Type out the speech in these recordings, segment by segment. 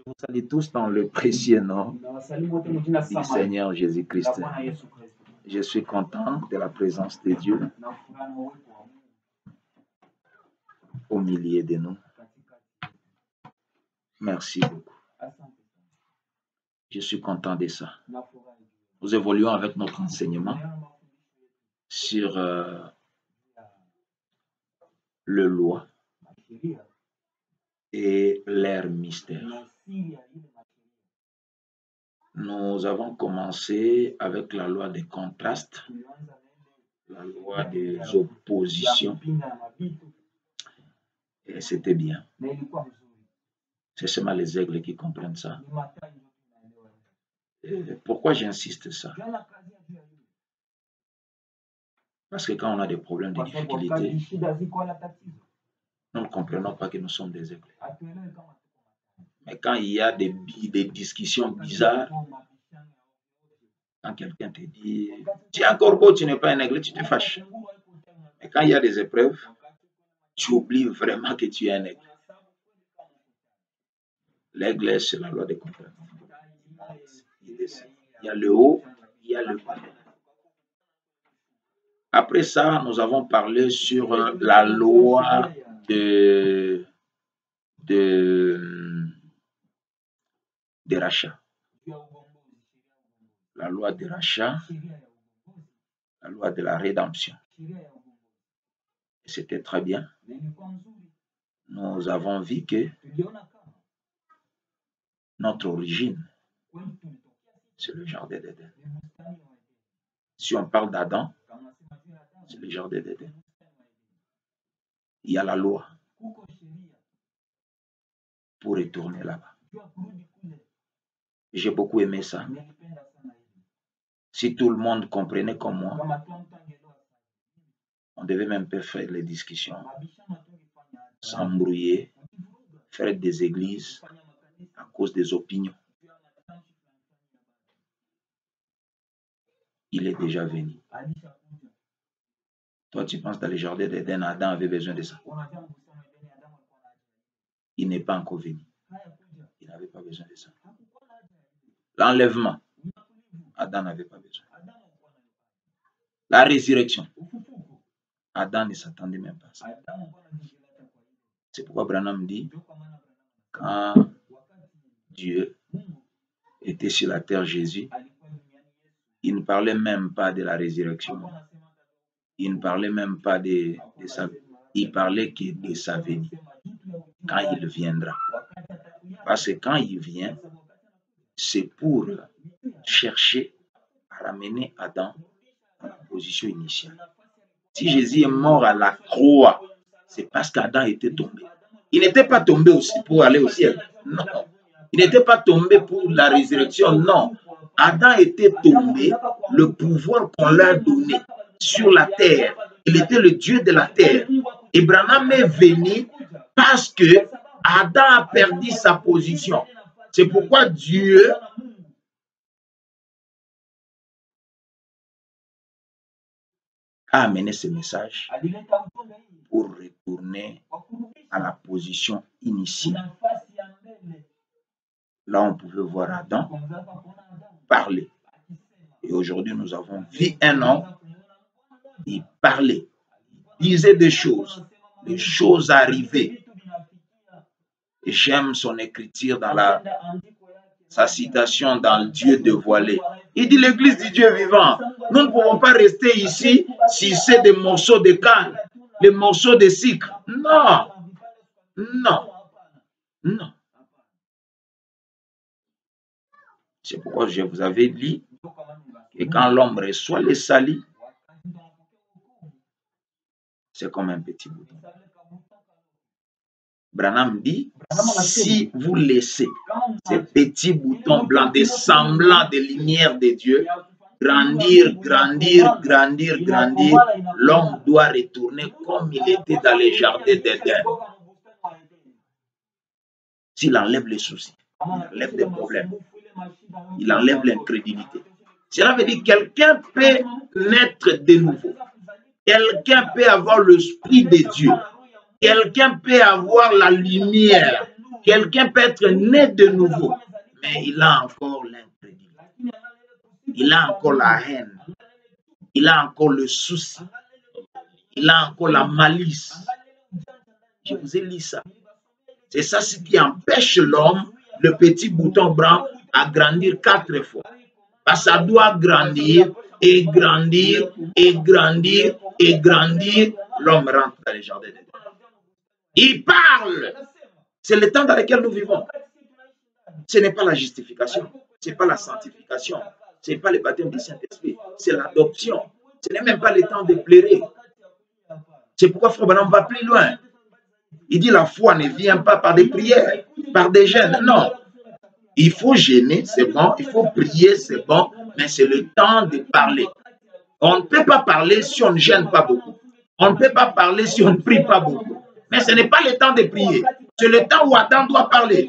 Je vous salue tous dans le précieux nom du Seigneur Jésus-Christ. Je suis content de la présence de Dieu au milieu de nous. Merci beaucoup. Je suis content de ça. Nous évoluons avec notre enseignement sur le loi et l'air mystère. Nous avons commencé avec la loi des contrastes, la loi des oppositions, et c'était bien. C'est seulement les aigles qui comprennent ça. Et pourquoi j'insiste ça? Parce que quand on a des problèmes, des difficultés, nous ne comprenons pas que nous sommes des aigles. Mais quand il y a des discussions bizarres, quand quelqu'un te dit « Tu es un corbeau, tu n'es pas un aigle », tu te fâches. Mais quand il y a des épreuves, tu oublies vraiment que tu es un aigle. L'aigle, c'est la loi des contrastes. Il y a le haut, il y a le bas. Après ça, nous avons parlé sur la loi de rachat. La loi de rachat, la loi de la rédemption. C'était très bien. Nous avons vu que notre origine, c'est le jardin d'Éden. Si on parle d'Adam, c'est le jardin d'Éden. Il y a la loi pour retourner là-bas. J'ai beaucoup aimé ça. Si tout le monde comprenait comme moi, on devait même pas faire les discussions, s'embrouiller, faire des églises à cause des opinions. Il est déjà venu. Toi, tu penses dans le jardin d'Éden, Adam avait besoin de ça. Il n'est pas encore venu. Il n'avait pas besoin de ça. L'enlèvement, Adam n'avait pas besoin. La résurrection, Adam ne s'attendait même pas à ça. C'est pourquoi Branham dit, quand Dieu était sur la terre, Jésus, il ne parlait même pas de la résurrection. Il ne parlait même pas de sa venue. Il parlait que de sa venue. Quand il viendra. Parce que quand il vient, c'est pour chercher à ramener Adam à la position initiale. Si Jésus est mort à la croix, c'est parce qu'Adam était tombé. Il n'était pas tombé aussi pour aller au ciel. Non. Il n'était pas tombé pour la résurrection. Non. Adam était tombé, le pouvoir qu'on lui a donné sur la terre. Il était le Dieu de la terre. Et Branham est venu parce que Adam a perdu sa position. C'est pourquoi Dieu a amené ce message pour retourner à la position initiale. Là, on pouvait voir Adam parler. Et aujourd'hui, nous avons vu un homme, il parlait, il disait des choses arrivaient. Et j'aime son écriture dans sa citation dans le Dieu dévoilé. Il dit l'église du Dieu vivant. Nous ne pouvons pas rester ici si c'est des morceaux de canne, des morceaux de sucre. Non, non, non. C'est pourquoi je vous avais dit que quand l'homme reçoit les salis, c'est comme un petit bouton. Branham dit, si vous laissez ces petits boutons blancs, des semblants de lumière de Dieu, grandir, grandir, grandir, grandir, l'homme doit retourner comme il était dans les jardins d'Éden. S'il enlève les soucis, il enlève des problèmes, il enlève l'incrédulité. Cela veut dire que quelqu'un peut naître de nouveau. Quelqu'un peut avoir l'esprit de Dieu. Quelqu'un peut avoir la lumière. Quelqu'un peut être né de nouveau, mais il a encore l'incrédulité. Il a encore la haine. Il a encore le souci. Il a encore la malice. Je vous ai lu ça. C'est ça ce qui empêche l'homme, le petit bouton blanc, à grandir 4 fois. Parce que ça doit grandir et grandir et grandir et grandir. L'homme rentre dans les jardins de Dieu. Il parle. C'est le temps dans lequel nous vivons. Ce n'est pas la justification. Ce n'est pas la sanctification. Ce n'est pas le baptême du Saint-Esprit. C'est l'adoption. Ce n'est même pas le temps de pleurer. C'est pourquoi Frère Branham va plus loin. Il dit la foi ne vient pas par des prières, par des jeûnes. Non. Il faut jeûner, c'est bon. Il faut prier, c'est bon. Mais c'est le temps de parler. On ne peut pas parler si on ne gêne pas beaucoup. On ne peut pas parler si on ne prie pas beaucoup. Mais ce n'est pas le temps de prier. C'est le temps où Adam doit parler.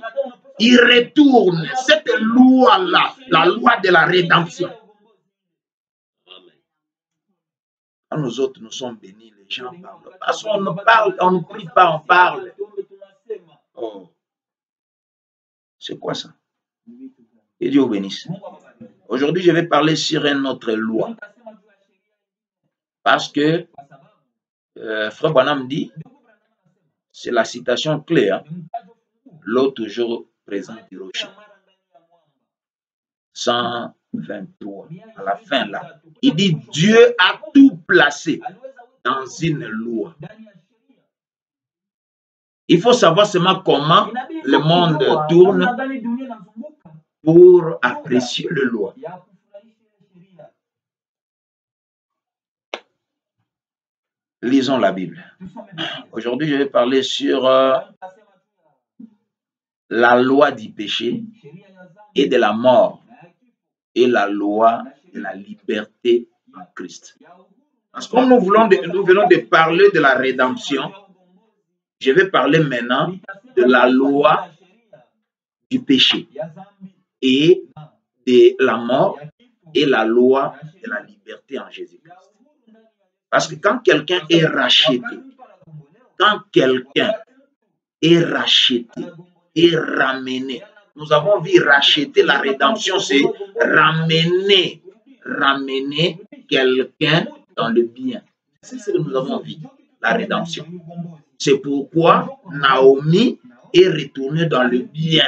Il retourne cette loi-là, la loi de la rédemption. Quand nous autres, nous sommes bénis, les gens parlent. Parce qu'on ne parle, on ne prie pas, on parle. Oh. C'est quoi ça? Que Dieu vous bénisse. Aujourd'hui, je vais parler sur une autre loi. Parce que Frère Branham dit, c'est la citation clé, hein? L'eau toujours présente Hiroshima. 123, à la fin là. Il dit, Dieu a tout placé dans une loi. Il faut savoir seulement comment le monde tourne pour apprécier le loi. Lisons la Bible. Aujourd'hui, je vais parler sur la loi du péché et de la mort et la loi de la liberté en Christ. Parce que comme nous venons de parler de la rédemption, je vais parler maintenant de la loi du péché et de la mort et la loi de la liberté en Jésus-Christ. Parce que quand quelqu'un est racheté, et ramené, nous avons vu racheter, la rédemption, c'est ramener quelqu'un dans le bien. C'est ce que nous avons vu, la rédemption. C'est pourquoi Naomi est retournée dans le bien.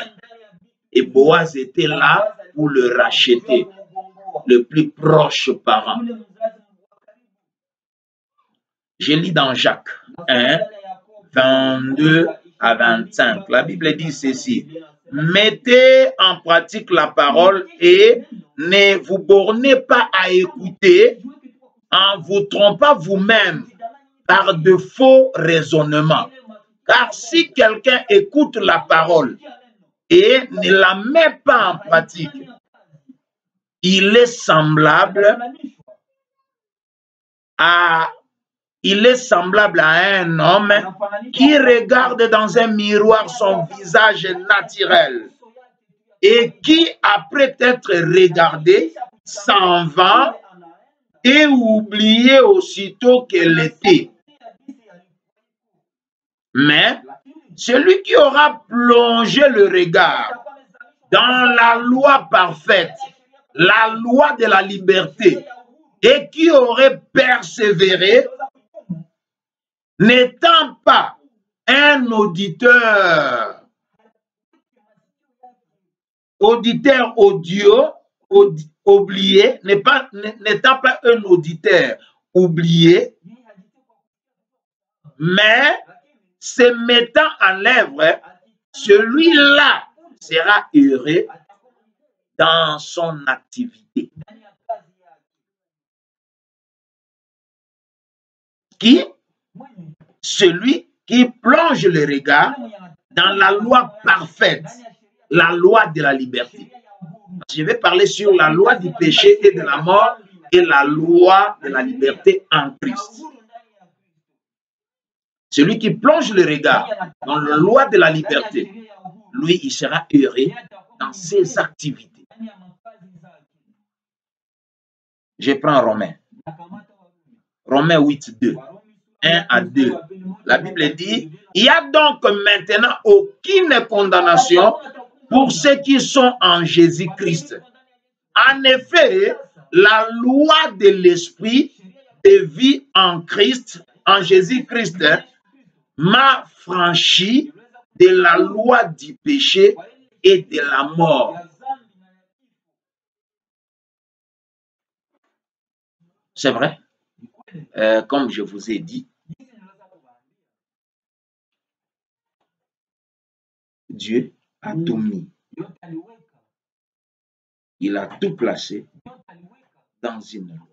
Et Boaz était là pour le racheter, le plus proche parent. Je lis dans Jacques 1, 22 à 25. La Bible dit ceci. Mettez en pratique la parole et ne vous bornez pas à écouter en vous trompant vous-même par de faux raisonnements. Car si quelqu'un écoute la parole et ne la met pas en pratique, il est semblable à un homme qui regarde dans un miroir son visage naturel et qui, après être regardé, s'en va et oublie aussitôt qu'elle était. Mais celui qui aura plongé le regard dans la loi parfaite, la loi de la liberté, et qui aurait persévéré, n'étant pas un auditeur oublié, n'étant pas un auditeur oublié, mais se mettant en œuvre, celui-là sera heureux dans son activité. Qui? Celui qui plonge le regard dans la loi parfaite, la loi de la liberté. Je vais parler sur la loi du péché et de la mort et la loi de la liberté en Christ. Celui qui plonge le regard dans la loi de la liberté, lui, il sera heureux dans ses activités. Je prends Romains. Romains 8, 2. 1 à 2. La Bible dit, il n'y a donc maintenant aucune condamnation pour ceux qui sont en Jésus-Christ. En effet, la loi de l'esprit de vie en Christ, en Jésus-Christ, m'a franchi de la loi du péché et de la mort. C'est vrai, comme je vous ai dit, Dieu a tout mis. Il a tout placé dans une loi.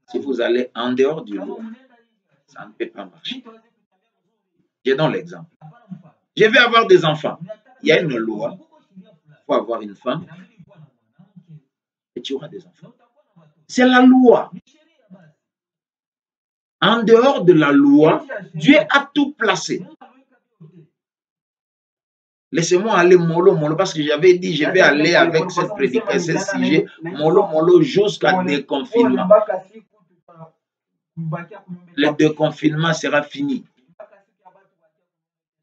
Si vous allez en dehors du loi, ça ne peut pas marcher. Je donne l'exemple. Je vais avoir des enfants. Il y a une loi. Il faut avoir une femme. Et tu auras des enfants. C'est la loi. En dehors de la loi, Dieu a tout placé. Laissez-moi aller mollo, parce que j'avais dit, je vais aller avec cette prédication, ce sujet, mollo, jusqu'à déconfinement. Le déconfinement sera fini.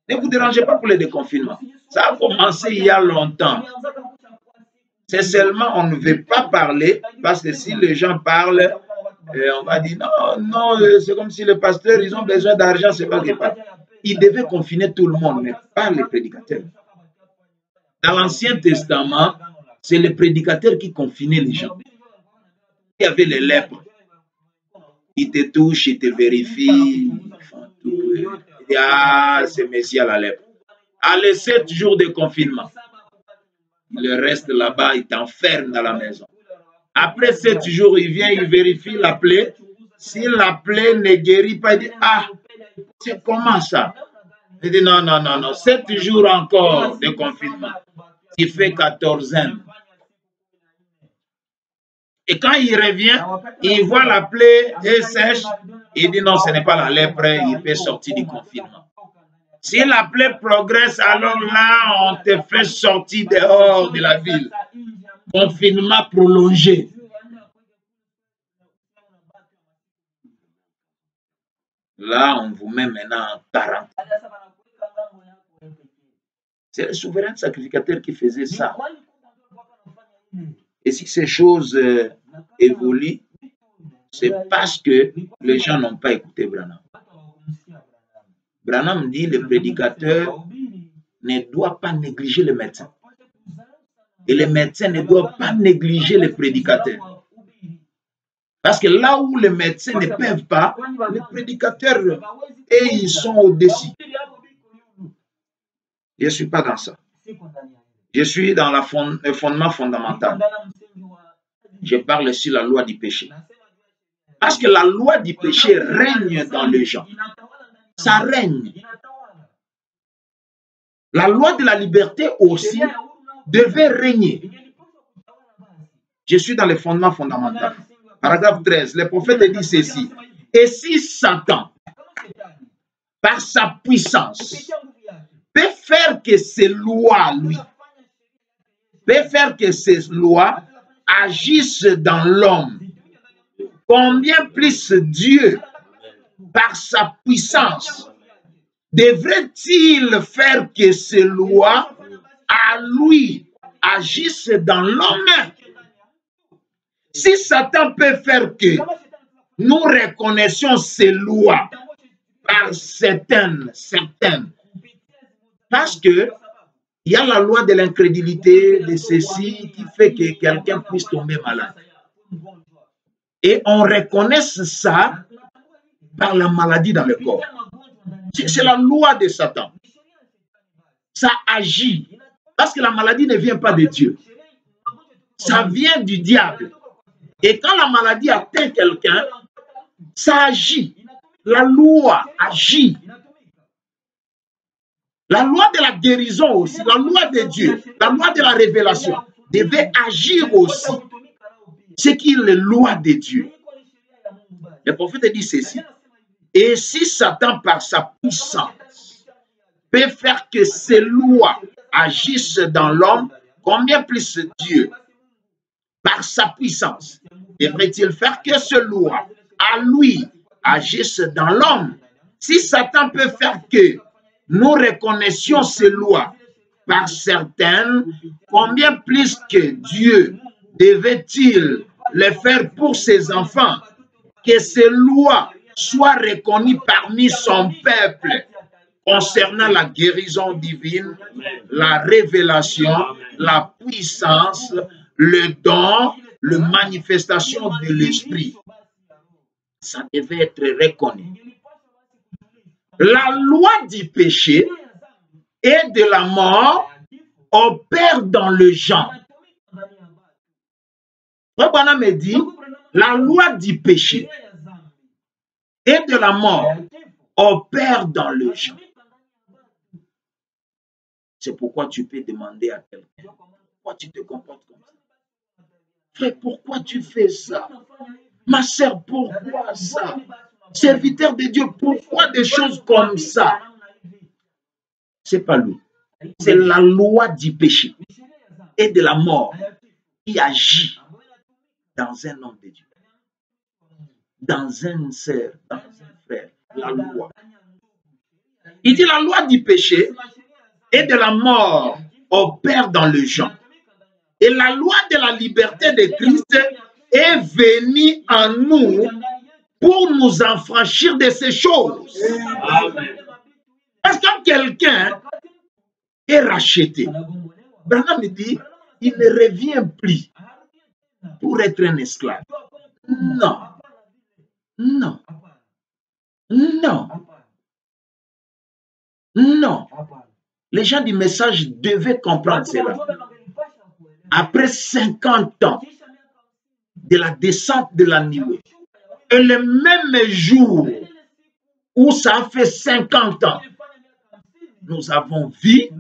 Ne vous dérangez pas pour le déconfinement. Ça a commencé il y a longtemps. C'est seulement, on ne veut pas parler, parce que si les gens parlent, on va dire, non, c'est comme si les pasteurs, ils ont besoin d'argent, c'est pas qu'ils parlent. Ils devaient confiner tout le monde, mais pas les prédicateurs. Dans l'Ancien Testament, c'est les prédicateurs qui confinaient les gens. Il y avait les lèpres. Ils te touchent, ils te vérifient. Ils disent, ah, c'est Messie à la lèpre. Allez, 7 jours de confinement. Il reste là-bas, il t'enferme dans la maison. Après 7 jours, il vient, il vérifie la plaie. Si la plaie ne guérit pas, il dit, ah, c'est comment ça? Il dit, non, 7 jours encore de confinement. Il fait 14 ans. Et quand il revient, il voit la plaie et sèche. Il dit, non, ce n'est pas la lèpre, il peut sortir du confinement. Si la plaie progresse, alors là, on te fait sortir dehors de la ville. Confinement prolongé. Là, on vous met maintenant en quarantaine. C'est le souverain sacrificateur qui faisait ça. Et si ces choses évoluent, c'est parce que les gens n'ont pas écouté Branham. Branham dit le prédicateur ne doit pas négliger le médecin. Et les médecins ne doivent pas négliger les prédicateurs. Parce que là où les médecins ne peuvent pas, les prédicateurs, et ils sont au-dessus. Je ne suis pas dans ça. Je suis dans le fondement fondamental. Je parle sur la loi du péché. Parce que la loi du péché règne dans les gens. Ça règne. La loi de la liberté aussi devait régner. Je suis dans le fondement fondamental. Paragraphe 13. Le prophète dit ceci. Et si Satan, par sa puissance, peut faire que ces lois, lui, peut faire que ces lois agissent dans l'homme, combien plus Dieu, par sa puissance, devrait-il faire que ces lois, à lui, agissent dans l'homme? Si Satan peut faire que nous reconnaissions ces lois par certaines, parce que il y a la loi de l'incrédulité, de ceci, qui fait que quelqu'un puisse tomber malade. Et on reconnaît ça par la maladie dans le corps. C'est la loi de Satan. Ça agit. Parce que la maladie ne vient pas de Dieu. Ça vient du diable. Et quand la maladie atteint quelqu'un, ça agit. La loi agit. La loi de la guérison aussi, la loi de Dieu, la loi de la révélation devait agir aussi. C'est qui est la loi de Dieu. Le prophète dit ceci. Et si Satan, par sa puissance, peut faire que ces lois agissent dans l'homme, combien plus Dieu, par sa puissance, devrait-il faire que ces lois, à lui, agissent dans l'homme. Si Satan peut faire que nous reconnaissions ces lois par certaines, combien plus que Dieu devait-il les faire pour ses enfants, que ces lois soient reconnues parmi son peuple concernant la guérison divine, la révélation, la puissance, le don, la manifestation de l'esprit. Ça devait être reconnu. La loi du péché et de la mort opère dans le genre. Frère me dit, la loi du péché et de la mort opère dans le genre. C'est pourquoi tu peux demander à quelqu'un, pourquoi tu te comportes comme ça? Frère, pourquoi tu fais ça? Ma sœur, pourquoi ça? Serviteur de Dieu, pourquoi des choses comme ça? C'est pas lui. C'est la loi du péché et de la mort qui agit dans un homme de Dieu, dans un sœur, dans un frère. La loi. Il dit la loi du péché et de la mort opère dans le genre. Et la loi de la liberté de Christ est venue en nous pour nous affranchir de ces choses. Amen. Parce que quand quelqu'un est racheté, Branham me dit, il ne revient plus pour être un esclave. Non. Non. Non. Non. Les gens du message devaient comprendre cela. Après 50 ans de la descente de la nuée, et le même jour où ça a fait 50 ans, nous avons vu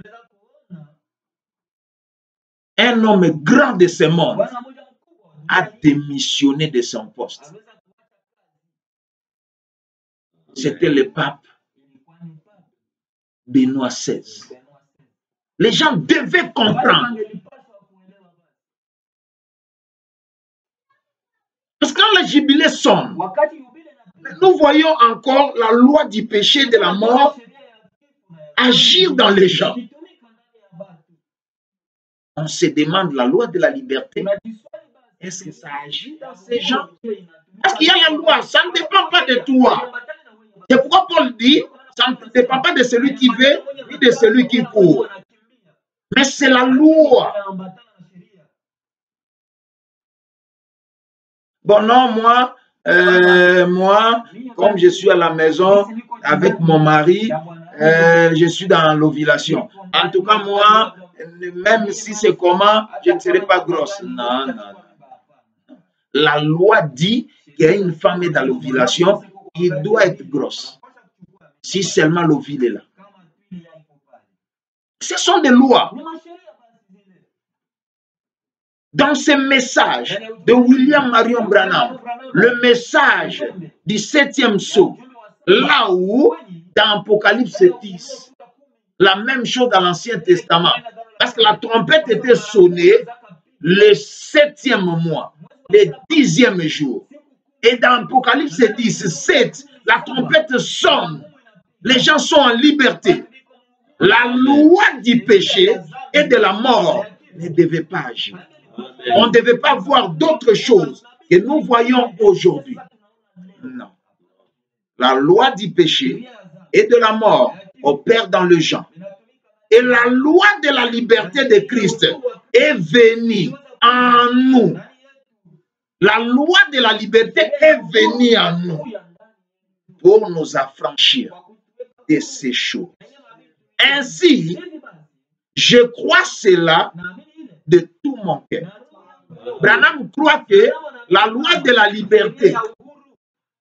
un homme grand de ce monde a démissionné de son poste. C'était le pape Benoît XVI. Les gens devaient comprendre. Parce que quand le jubilé sonne, nous voyons encore la loi du péché et de la mort agir dans les gens. On se demande la loi de la liberté. Est-ce que ça agit dans ces gens? Parce qu'il y a la loi, ça ne dépend pas de toi. C'est pourquoi Paul dit, ça ne dépend pas de celui qui veut ni de celui qui court. Mais c'est la loi. Bon, non, moi, comme je suis à la maison avec mon mari, je suis dans l'ovulation. En tout cas, moi, même si c'est comment, je ne serai pas grosse. Non, non, non. La loi dit qu'il y a une femme dans l'ovulation, il doit être grosse. Si seulement l'ovule est là. Ce sont des lois. Dans ce message de William Marion Branham, le message du 7e sceau, là où, dans Apocalypse 10, la même chose dans l'Ancien Testament, parce que la trompette était sonnée le 7e mois, le 10e jour. Et dans Apocalypse 10, 7, la trompette sonne, les gens sont en liberté. La loi du péché et de la mort ne devait pas agir. On ne devait pas voir d'autres choses que nous voyons aujourd'hui. Non. La loi du péché et de la mort opère dans le genre. Et la loi de la liberté de Christ est venue en nous. La loi de la liberté est venue en nous pour nous affranchir de ces choses. Ainsi, je crois cela de tout mon cœur. Branham croit que la loi de la liberté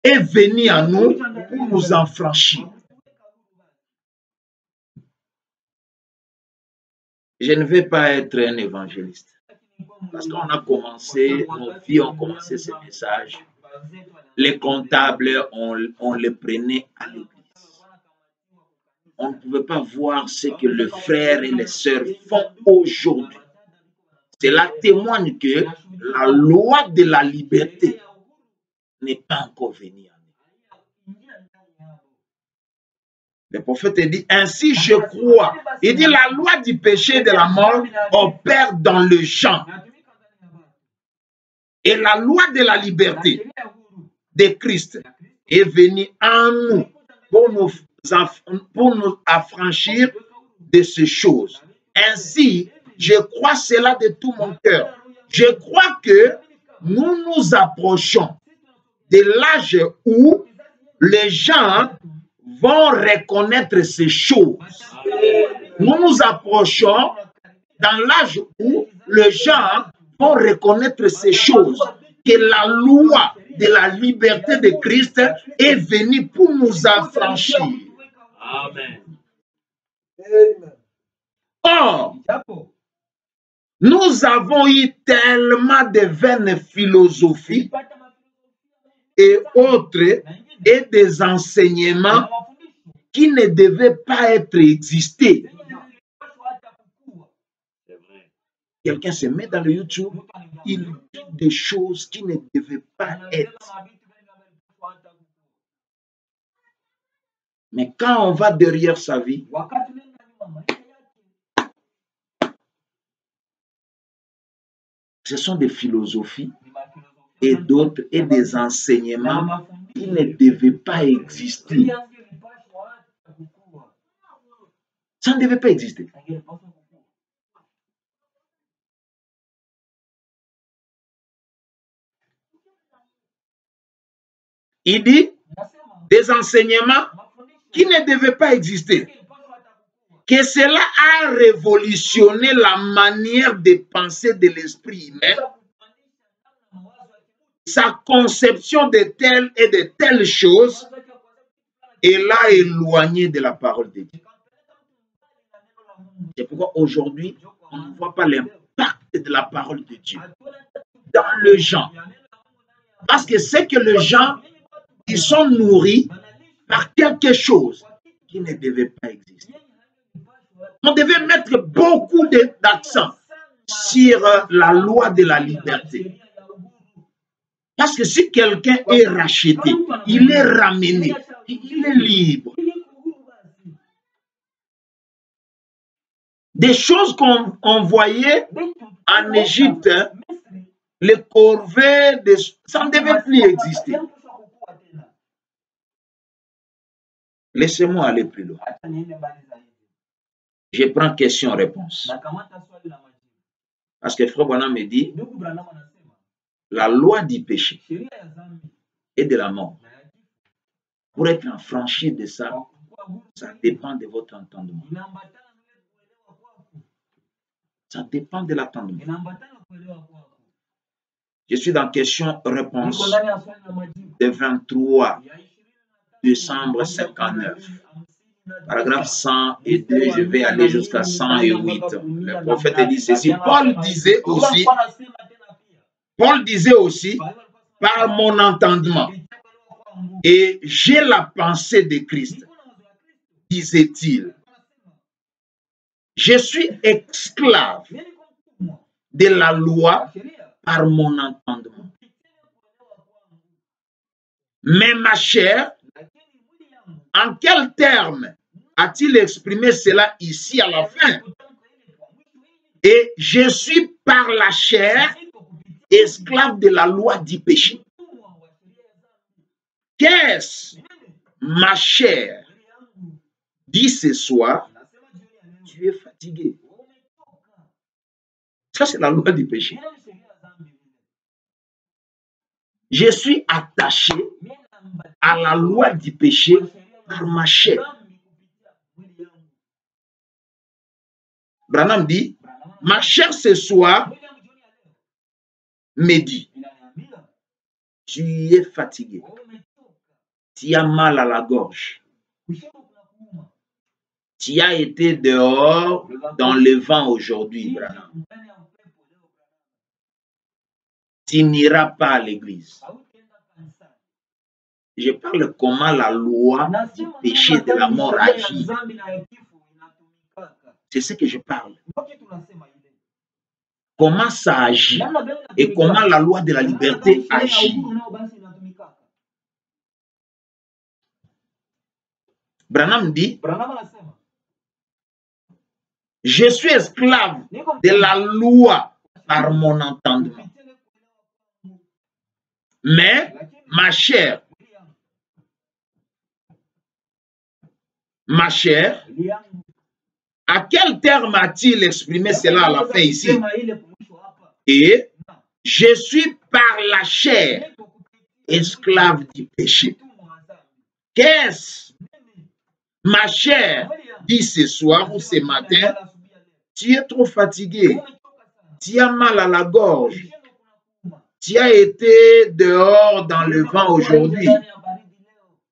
est venue à nous pour nous affranchir. Je ne vais pas être un évangéliste. Parce qu'on a commencé, nos vies ont commencé ce message. Les comptables, on les prenait à l'église. On ne pouvait pas voir ce que les frères et les sœurs font aujourd'hui. Cela témoigne que la loi de la liberté n'est pas encore venue à nous. Le prophète dit, ainsi je crois. Il dit, la loi du péché et de la mort opère dans le gens. Et la loi de la liberté de Christ est venue en nous pour nous affranchir de ces choses. Ainsi, je crois cela de tout mon cœur. Je crois que nous nous approchons de l'âge où les gens vont reconnaître ces choses. Nous nous approchons dans l'âge où les gens vont reconnaître ces choses, que la loi de la liberté de Christ est venue pour nous affranchir. Amen. Or, nous avons eu tellement de vaines philosophies et autres et des enseignements qui ne devaient pas être existés. Quelqu'un se met dans le YouTube, il dit des choses qui ne devaient pas être. Mais quand on va derrière sa vie, ce sont des philosophies et d'autres et des enseignements qui ne devaient pas exister. Ça ne devait pas exister. Il dit des enseignements qui ne devaient pas exister. Que cela a révolutionné la manière de penser de l'esprit humain, sa conception de telles et de telles choses, et l'a éloigné de la parole de Dieu. C'est pourquoi aujourd'hui, on ne voit pas l'impact de la parole de Dieu dans le gens. Parce que c'est que les gens, ils sont nourris par quelque chose qui ne devait pas exister. On devait mettre beaucoup d'accent sur la loi de la liberté. Parce que si quelqu'un est racheté, il est ramené, il est libre. Des choses qu'on voyait en Égypte, les corvées, ça ne devait plus exister. Laissez-moi aller plus loin. Je prends question-réponse. Parce que Frère Branham me dit, la loi du péché et de la mort, pour être affranchi de ça, ça dépend de votre entendement. Ça dépend de l'entendement. Je suis dans question-réponse de 23 décembre 59. Paragraphe 102, je vais aller jusqu'à 108. Le prophète dit ceci. Paul disait aussi, par mon entendement, et j'ai la pensée de Christ, disait-il. Je suis esclave de la loi par mon entendement. Mais ma chair, en quels termes a-t-il exprimé cela ici à la fin? Et je suis par la chair esclave de la loi du péché. Qu'est-ce ma chair? Dit ce soir, tu es fatigué. Ça, c'est la loi du péché. Je suis attaché à la loi du péché par ma chair. Branham dit, ma chair ce soir me dit, tu es fatigué, tu as mal à la gorge, tu as été dehors dans le vent aujourd'hui, Branham. Tu n'iras pas à l'église. Je parle comment la loi du péché et de la mort agit. C'est ce que je parle. Comment ça agit et comment la loi de la liberté agit. Branham dit, je suis esclave de la loi par mon entendement. Mais, ma chère, à quel terme a-t-il exprimé cela à la fin ici? Et je suis par la chair esclave du péché. Qu'est-ce? Ma chère dit ce soir ou ce matin, tu es trop fatigué, tu as mal à la gorge, tu as été dehors dans le vent aujourd'hui,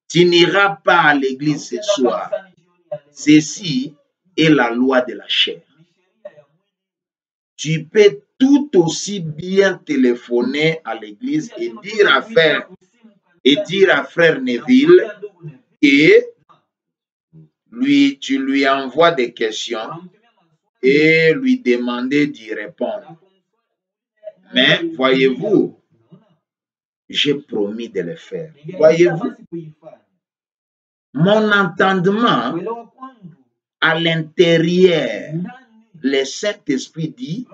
tu n'iras pas à l'église ce soir. Ceci est la loi de la chair. Tu peux tout aussi bien téléphoner à l'église et dire à frère Neville que tu lui envoies des questions et lui demander d'y répondre. Mais voyez-vous, j'ai promis de le faire. Voyez-vous, mon entendement à l'intérieur, le Saint-Esprit dit,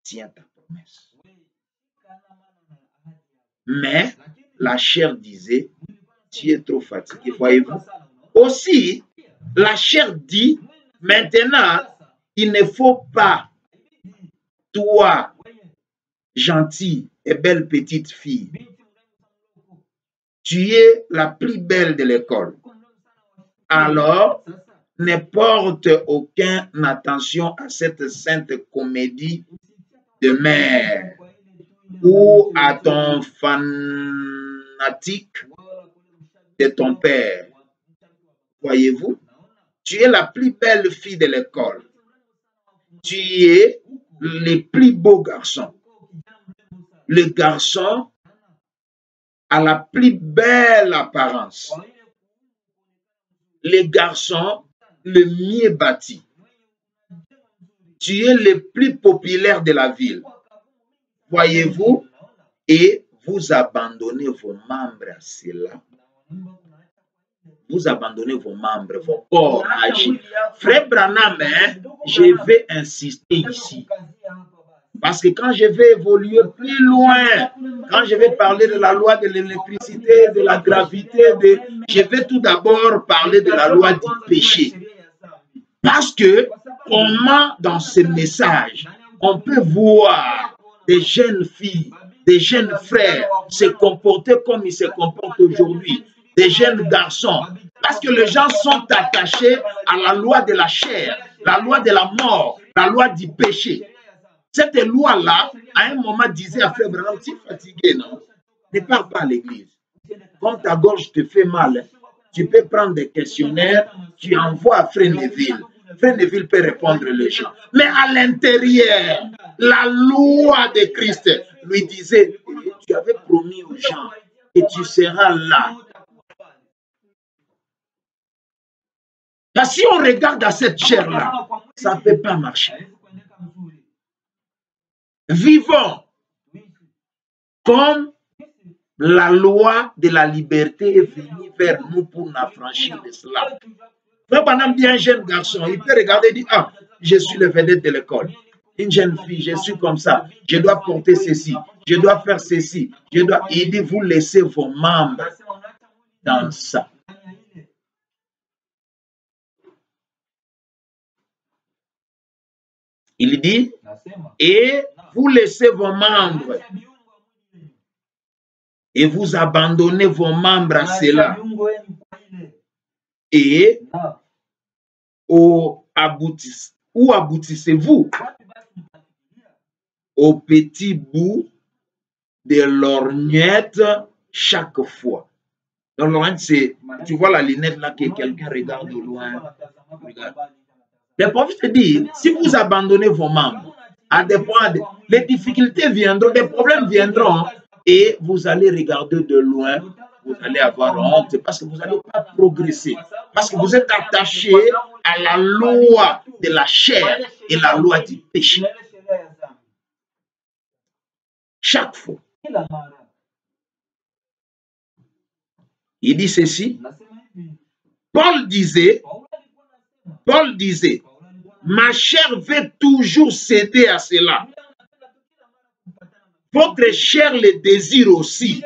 tiens ta promesse. Mais la chair disait, tu es trop fatigué. Voyez-vous, aussi, la chair dit, maintenant, il ne faut pas, toi, gentille et belle petite fille, tu es la plus belle de l'école. Alors, ne porte aucune attention à cette sainte comédie de mère ou à ton fanatique de ton père. Voyez-vous, tu es la plus belle fille de l'école. Tu es le plus beau garçon. Le garçon a la plus belle apparence. Le garçon le mieux bâti. Tu es le plus populaire de la ville. Voyez-vous, et vous abandonnez vos membres à cela. Vous abandonnez vos membres, vos corps agis. Frère Branham, je vais insister ici. Parce que quand je vais évoluer plus loin, quand je vais parler de la loi de l'électricité, de la gravité, je vais tout d'abord parler de la loi du péché. Parce que comment dans ce message, on peut voir des jeunes filles, des jeunes frères se comporter comme ils se comportent aujourd'hui, des jeunes garçons. Parce que les gens sont attachés à la loi de la chair, la loi de la mort, la loi du péché. Cette loi-là, à un moment, disait à Frère Branham, tu es fatigué, non? Ne parle pas à l'église. Comme ta gorge te fait mal, tu peux prendre des questionnaires, tu envoies à Frère Neville. Frère Neville peut répondre les gens. Mais à l'intérieur, la loi de Christ lui disait, tu avais promis aux gens et tu seras là. Là, si on regarde à cette chair-là, ça ne peut pas marcher. Vivons comme la loi de la liberté est venue vers nous pour nous affranchir de cela. Frère Branham dit un jeune garçon, il peut regarder et dire, ah, je suis le vedette de l'école. Une jeune fille, je suis comme ça, je dois porter ceci, je dois faire ceci, Il dit, vous laissez vos membres dans ça. Il dit, et vous laissez vos membres et vous abandonnez vos membres à cela. Et où aboutissez-vous? Au petit bout de lorgnette chaque fois. Donc, lorgnette, c'est, tu vois la lunette là que quelqu'un regarde au loin. Regarde. Le prophète dit, si vous abandonnez vos membres, à des points, les difficultés viendront, des problèmes viendront, et vous allez regarder de loin, vous allez avoir honte, parce que vous n'allez pas progresser, parce que vous êtes attaché à la loi de la chair et la loi du péché. Chaque fois. Il dit ceci, Paul disait, ma chair veut toujours céder à cela. Votre chair le désire aussi.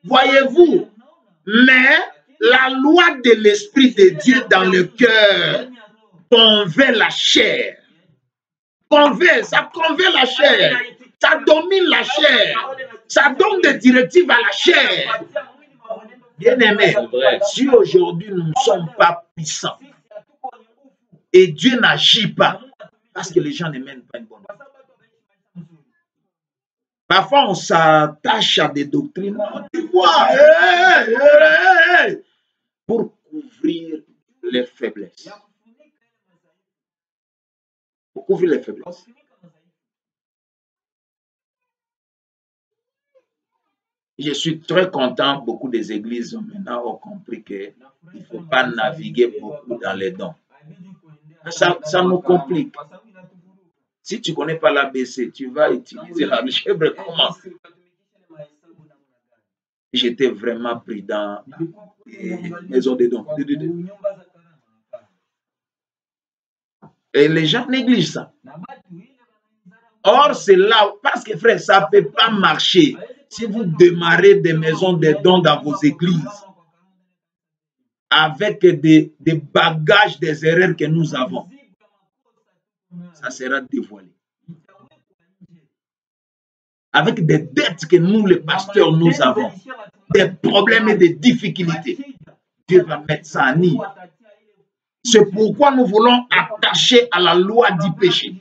Voyez-vous, mais la loi de l'Esprit de Dieu dans le cœur convainc la chair. Ça convainc la chair. Ça domine la chair. Ça donne des directives à la chair. Bien-aimé, si aujourd'hui nous ne sommes pas puissants et Dieu n'agit pas, parce que les gens ne mènent pas une bonne vie. Parfois, on s'attache à des doctrines, tu vois, pour couvrir les faiblesses. Pour couvrir les faiblesses. Je suis très content, beaucoup des églises maintenant ont compris qu'il ne faut pas naviguer beaucoup dans les dons. Ça nous complique. Si tu ne connais pas l'ABC, tu vas utiliser l'algèbre comment? J'étais vraiment prudent. Maison des dons. Et les gens négligent ça. Or, c'est là, parce que frère, ça ne peut pas marcher si vous démarrez des maisons des dons dans vos églises avec des bagages des erreurs que nous avons. Ça sera dévoilé. Avec des dettes que nous, les pasteurs, nous avons, des problèmes et des difficultés. Dieu va mettre ça à nu. C'est pourquoi nous voulons attacher à la loi du péché,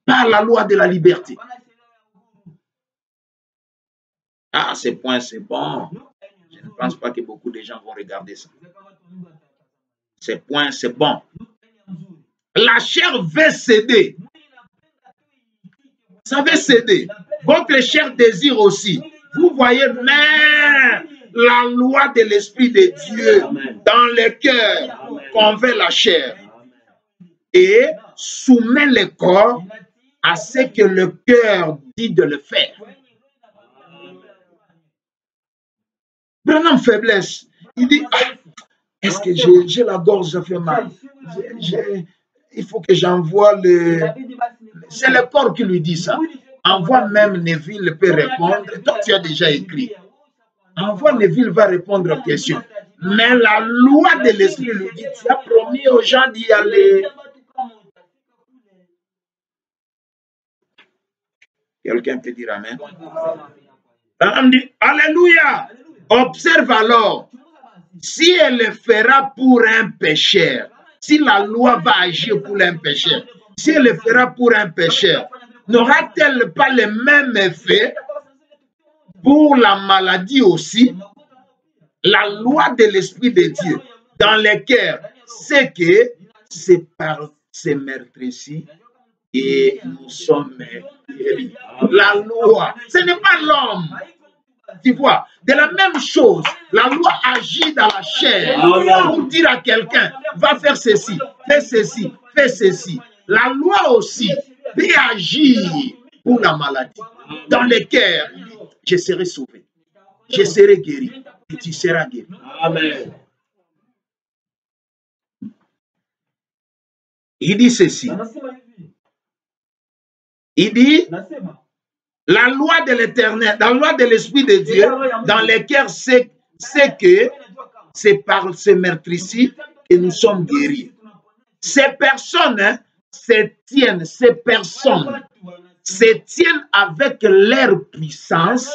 pas à la loi de la liberté. Ah, ce point, c'est bon. Je ne pense pas que beaucoup de gens vont regarder ça. Ce point, c'est bon. La chair veut céder. Ça veut céder. Votre chair désire aussi. Vous voyez, mais la loi de l'Esprit de Dieu dans le cœur convainc la chair et soumet le corps à ce que le cœur dit de le faire. Prenons faiblesse. Il dit, ah, est-ce que j'ai la gorge, ça fait mal. Il faut que j'envoie le... C'est le corps qui lui dit ça. Envoie même Neville peut répondre. Toi, tu as déjà écrit. Envoie Neville va répondre aux questions. Mais la loi de l'Esprit lui dit, tu as promis aux gens d'y aller. Quelqu'un peut dire Amen. On dit, Alléluia. Observe alors. Si elle le fera pour un pécheur, si la loi va agir pour un pécheur, si elle le fera pour un pécheur, n'aura-t-elle pas le même effet pour la maladie aussi? La loi de l'Esprit de Dieu dans le cœur, c'est que c'est par ces meurtres-ci et nous sommes guéris. La loi, ce n'est pas l'homme. Tu vois, de la même chose, la loi agit dans la chair pour dire à quelqu'un, va faire ceci, fais ceci, fais ceci. La loi aussi peut agir pour la maladie. Dans le cœur, je serai sauvé, je serai guéri et tu seras guéri. Amen. Il dit ceci. Il dit, la loi de l'Éternel, la loi de l'Esprit de Dieu, dans le cœur, c'est que c'est par ce meurtre-ci que nous sommes guéris. Ces personnes se tiennent avec leur puissance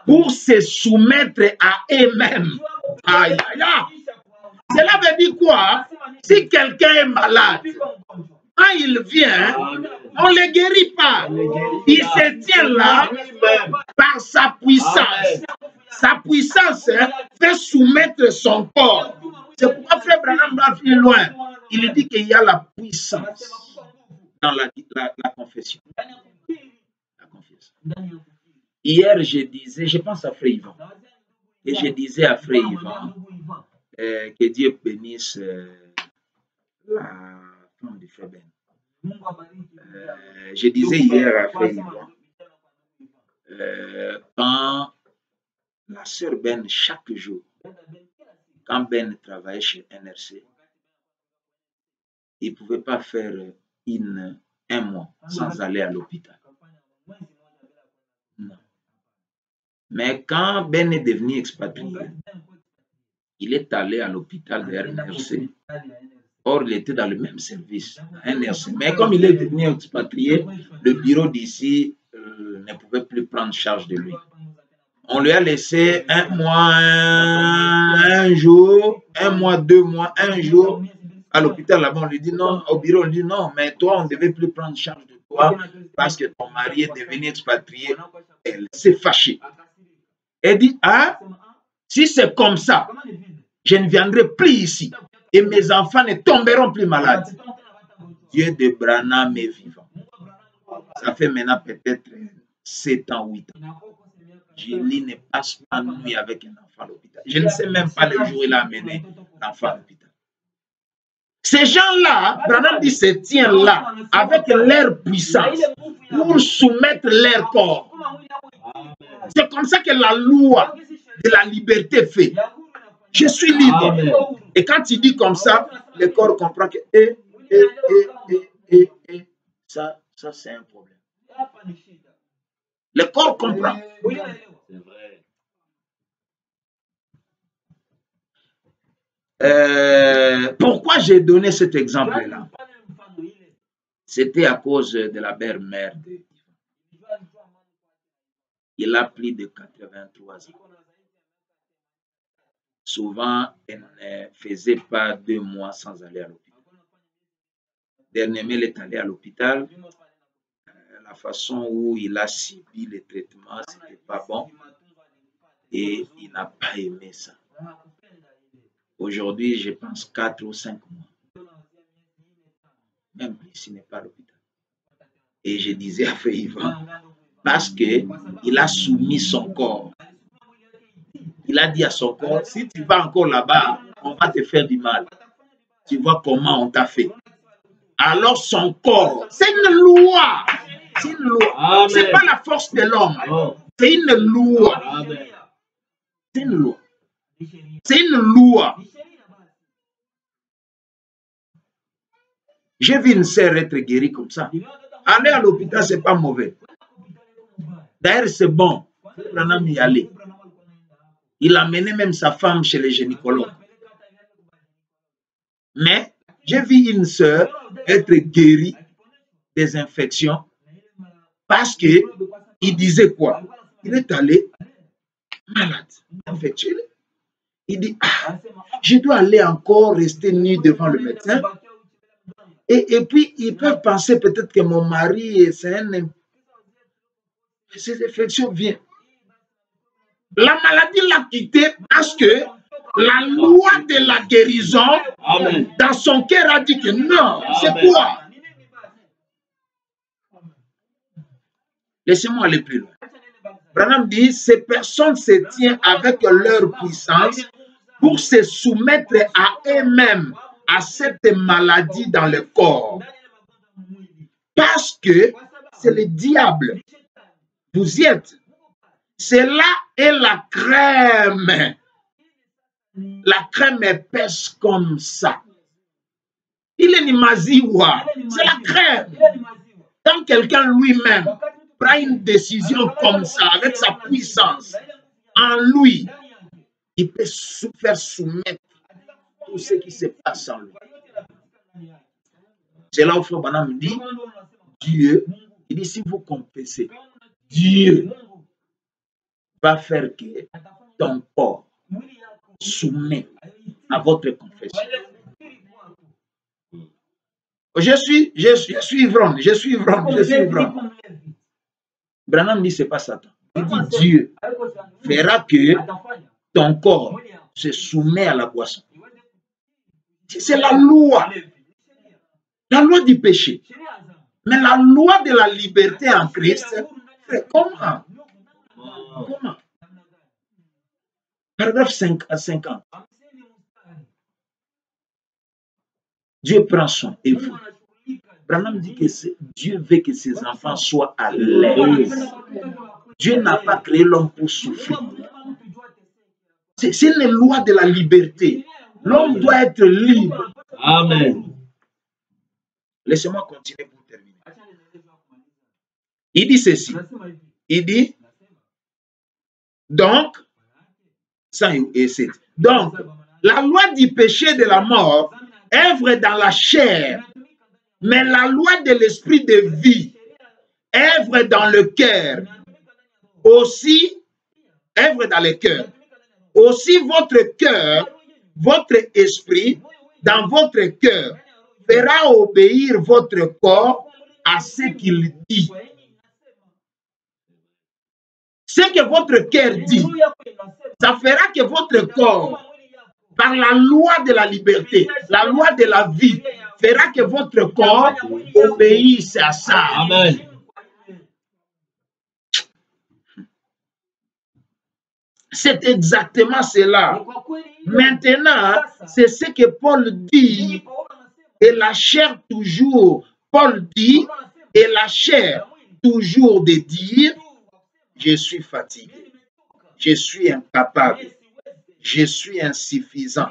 pour se soumettre à eux-mêmes. Aïe, aïe, aïe. Cela veut dire quoi? Si quelqu'un est malade, quand il vient, on ne le guérit pas. Il se tient là par sa puissance. Sa puissance fait soumettre son corps. C'est pourquoi Frère Branham va plus loin. Il dit qu'il y a la puissance dans la confession. La confession. Hier, je pense à Frère Yvan. Et je disais à Frère Yvan que Dieu bénisse la femme de Frère Ben. Je disais hier à Frère Yvan, quand la sœur Ben, chaque jour, quand Ben travaillait chez NRC, il ne pouvait pas faire un mois sans aller à l'hôpital. Non. Mais quand Ben est devenu expatrié, il est allé à l'hôpital de NRC. Or, il était dans le même service, à NRC. Mais comme il est devenu expatrié, le bureau d'ici ne pouvait plus prendre charge de lui. On lui a laissé un mois, un jour, un mois, 2 mois, un jour. À l'hôpital, là-bas, on lui dit non. Au bureau, on lui dit non, mais toi, on ne devait plus prendre charge de toi parce que ton mari est devenu expatrié. Elle s'est fâchée. Elle dit, ah, si c'est comme ça, je ne viendrai plus ici et mes enfants ne tomberont plus malades. Dieu de Branham est vivant. Ça fait maintenant peut-être 7 ans, 8 ans. Julie ne passe pas nuit avec un enfant à l'hôpital. Je ne sais même pas le jour où il a amené l'enfant à l'hôpital. Ces gens-là, Branham dit, se tiennent là avec leur puissance pour soumettre leur corps. C'est comme ça que la loi de la liberté fait. Je suis libre. Et quand il dit comme ça, le corps comprend que ça c'est un problème. Le corps comprend. C'est vrai. Pourquoi j'ai donné cet exemple-là? C'était à cause de la belle-mère de Ivan. Il a plus de 83 ans. Souvent, elle ne faisait pas 2 mois sans aller à l'hôpital. Dernièrement, il est allé à l'hôpital. La façon où il a subi le traitement, ce n'était pas bon. Et il n'a pas aimé ça. Aujourd'hui, je pense 4 ou 5 mois. Même plus, il n'est pas à l'hôpital. Et je disais à Frère Yvan, parce qu'il a soumis son corps. Il a dit à son corps, si tu vas encore là-bas, on va te faire du mal. Tu vois comment on t'a fait. Alors son corps, c'est une loi. C'est une loi. Ce n'est pas la force de l'homme. C'est une loi. C'est une loi. C'est une loi. J'ai vu une sœur être guérie comme ça. Aller à l'hôpital, ce n'est pas mauvais. D'ailleurs, c'est bon. Branham y aller. Il a mené même sa femme chez les gynécologues. Mais j'ai vu une sœur être guérie des infections parce qu'il disait quoi? Il est allé malade, infectieux. Il dit, ah, je dois aller encore rester nu devant le médecin. Et puis, ils peuvent penser peut-être que mon mari, c'est un... Ces infections viennent. La maladie l'a quitté parce que la loi de la guérison, dans son cœur, a dit que non, c'est quoi? Laissez-moi aller plus loin. Branham dit, ces personnes se tiennent avec leur puissance pour se soumettre à eux-mêmes, à cette maladie dans le corps. Parce que c'est le diable. Vous y êtes. Cela est la crème. La crème épaisse comme ça. Il est nimaziwa. C'est la crème. Quand quelqu'un lui-même prend une décision comme ça, avec sa puissance, en lui, il peut faire soumettre tout ce qui se passe en lui. C'est là où Frère Branham dit, Dieu, il dit, si vous confessez, Dieu va faire que ton corps soumet à votre confession. Je suis ivrogne. Branham dit, c'est pas Satan. Il dit, Dieu fera que ton corps se soumet à la boisson. C'est la loi du péché. Mais la loi de la liberté en Christ, comment? Comment? Paragraphe 50. Dieu prend soin et vous. Branham dit que Dieu veut que ses enfants soient à l'aise. Dieu n'a pas créé l'homme pour souffrir. C'est une loi de la liberté. L'homme doit être libre. Amen. Laissez-moi continuer pour terminer. Il dit ceci. Il dit, donc, donc, la loi du péché et de la mort œuvre dans la chair, mais la loi de l'esprit de vie œuvre dans le cœur. Aussi, œuvre dans le cœur. Aussi, votre cœur, votre esprit, dans votre cœur, fera obéir votre corps à ce qu'il dit. Ce que votre cœur dit, ça fera que votre corps, par la loi de la liberté, la loi de la vie, fera que votre corps obéisse à ça. Amen. C'est exactement cela. Maintenant, c'est ce que Paul dit, et la chair toujours, Paul dit, et la chair toujours de dire, je suis fatigué, je suis incapable, je suis insuffisant,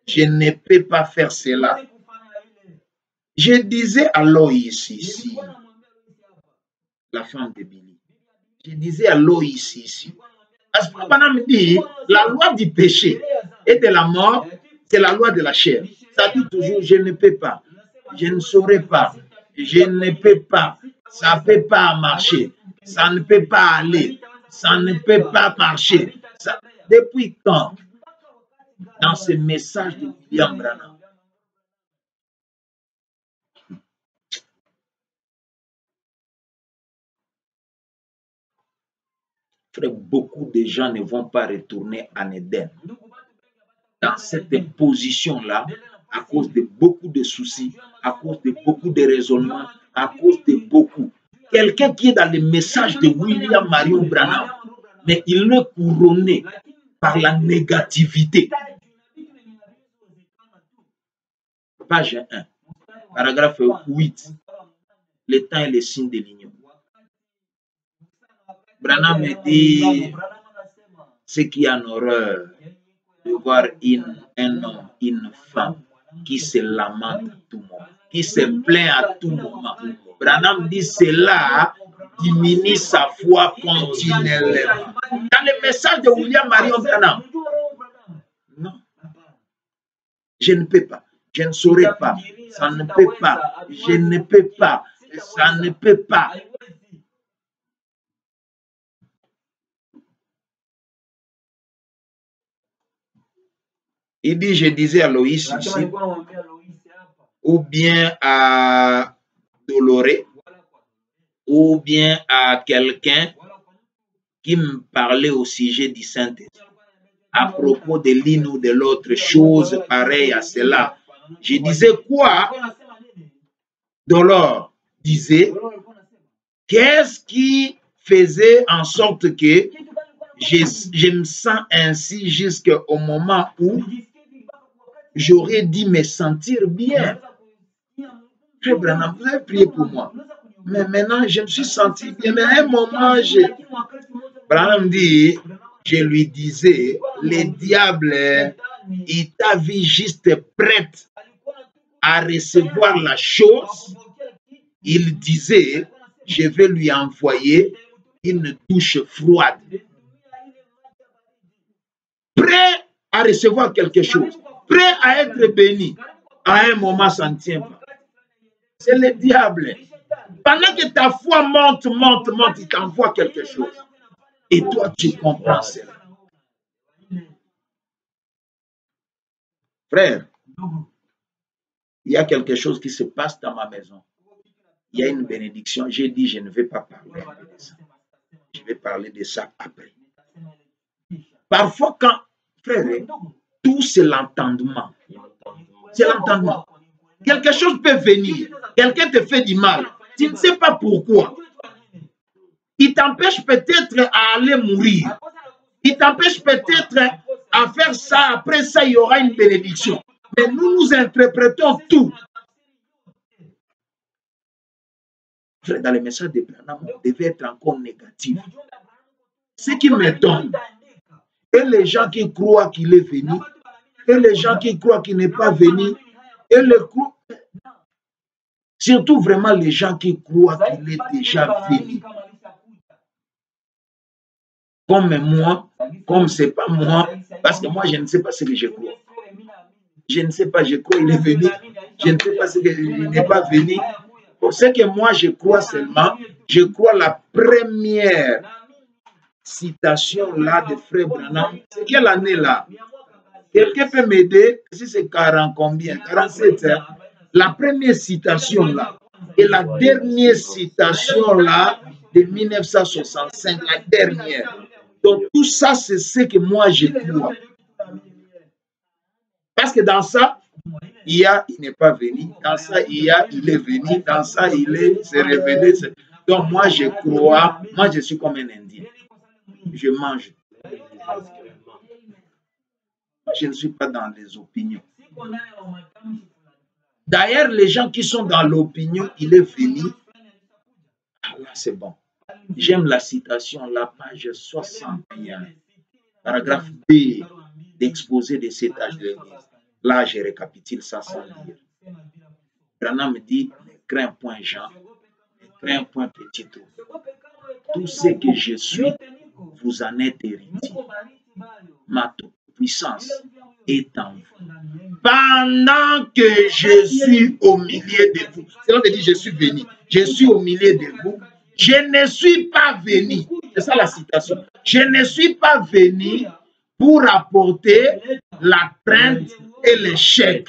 je ne peux pas faire cela. Je disais à Loïs ici, la femme de Billy, je disais à Loïs ici, parce que Banam dit, la loi du péché et de la mort, c'est la loi de la chair. Ça dit toujours, je ne peux pas, je ne saurais pas, je ne peux pas, ça ne peut pas marcher, ça ne peut pas aller, ça ne peut pas marcher. Ça, depuis quand, dans ce message de William Branham, frère, beaucoup de gens ne vont pas retourner en Éden. Dans cette position-là, à cause de beaucoup de soucis, à cause de beaucoup de raisonnements, à cause de beaucoup. Quelqu'un qui est dans le message de William Marion Branham, mais il est couronné par la négativité. Page 1, paragraphe 8. Le temps est le signe de l'union. Branham dit ce qui est en horreur de voir un homme, une femme qui se lamente à tout moment, qui se plaint à tout moment. Branham dit cela diminue sa foi continuellement. Dans le message de William Marion Branham, non, je ne peux pas, je ne saurais pas, ça ne peut pas, je ne peux pas, ça ne peut pas. Il dit, je disais à Loïs ici, ou bien à Doloré, ou bien à quelqu'un qui me parlait au sujet du Saint-Esprit, à propos de l'une ou de l'autre chose pareille à cela. Je disais quoi? Dolor disait, qu'est-ce qui faisait en sorte que je me sens ainsi jusqu'au moment où j'aurais dû me sentir bien. Frère Branham, vous avez prié pour moi. Mais maintenant, je me suis senti bien. Mais à un moment, Branham dit, je lui disais, le diable, il t'a vu juste prête à recevoir la chose. Il disait, je vais lui envoyer une douche froide. Prêt à recevoir quelque chose, prêt à être béni. À un moment, ça ne tient pas. C'est le diable. Pendant que ta foi monte, il t'envoie quelque chose. Et toi, tu comprends cela. Frère, il y a quelque chose qui se passe dans ma maison. Il y a une bénédiction. J'ai dit, je ne vais pas parler de ça. Je vais parler de ça après. Parfois, quand, frère, tout c'est l'entendement. C'est l'entendement. Quelque chose peut venir. Quelqu'un te fait du mal. Tu ne sais pas pourquoi. Il t'empêche peut-être à aller mourir. Il t'empêche peut-être à faire ça. Après ça, il y aura une bénédiction. Mais nous interprétons tout. Frère, dans les messages de Branham, on devait être encore négatif. Ce qui me donne. et les gens qui croient qu'il est venu, et les gens qui croient qu'il n'est pas venu, et les surtout vraiment les gens qui croient qu'il est déjà venu. Comme moi, comme c'est pas moi, parce que moi je ne sais pas ce que je crois. Je ne sais pas, je crois qu'il est venu, je ne sais pas ce qu'il n'est pas venu. Pour ce que moi je crois seulement, je crois la première citation là de Frère Branham. C'est quelle année là? Quelqu'un peut m'aider? Si c'est 40 combien? 47. Hein? La première citation là et la dernière citation là de 1965, la dernière. Donc tout ça, c'est ce que moi je crois. Parce que dans ça, il y a, il n'est pas venu. Dans ça, il y a, il est venu. Dans ça, il est, c'est révélé. Donc moi, je crois, moi je suis comme un Indien. Je mange. Je ne suis pas dans les opinions. D'ailleurs, les gens qui sont dans l'opinion, il est venu. Ah là, c'est bon. J'aime la citation, la page 61, paragraphe B, d'exposé de cet âge de l'Église. Là, je récapitule ça sans lire. Branham me dit, ne crains point Jean, ne crains point petit trou. Tout ce que je suis, vous en êtes héritier. Ma toute-puissance est en vous. Pendant que je suis au milieu de vous, cela veut dire je suis venu, je suis au milieu de vous, je ne suis pas venu, c'est ça la citation, je ne suis pas venu pour apporter la crainte et l'échec,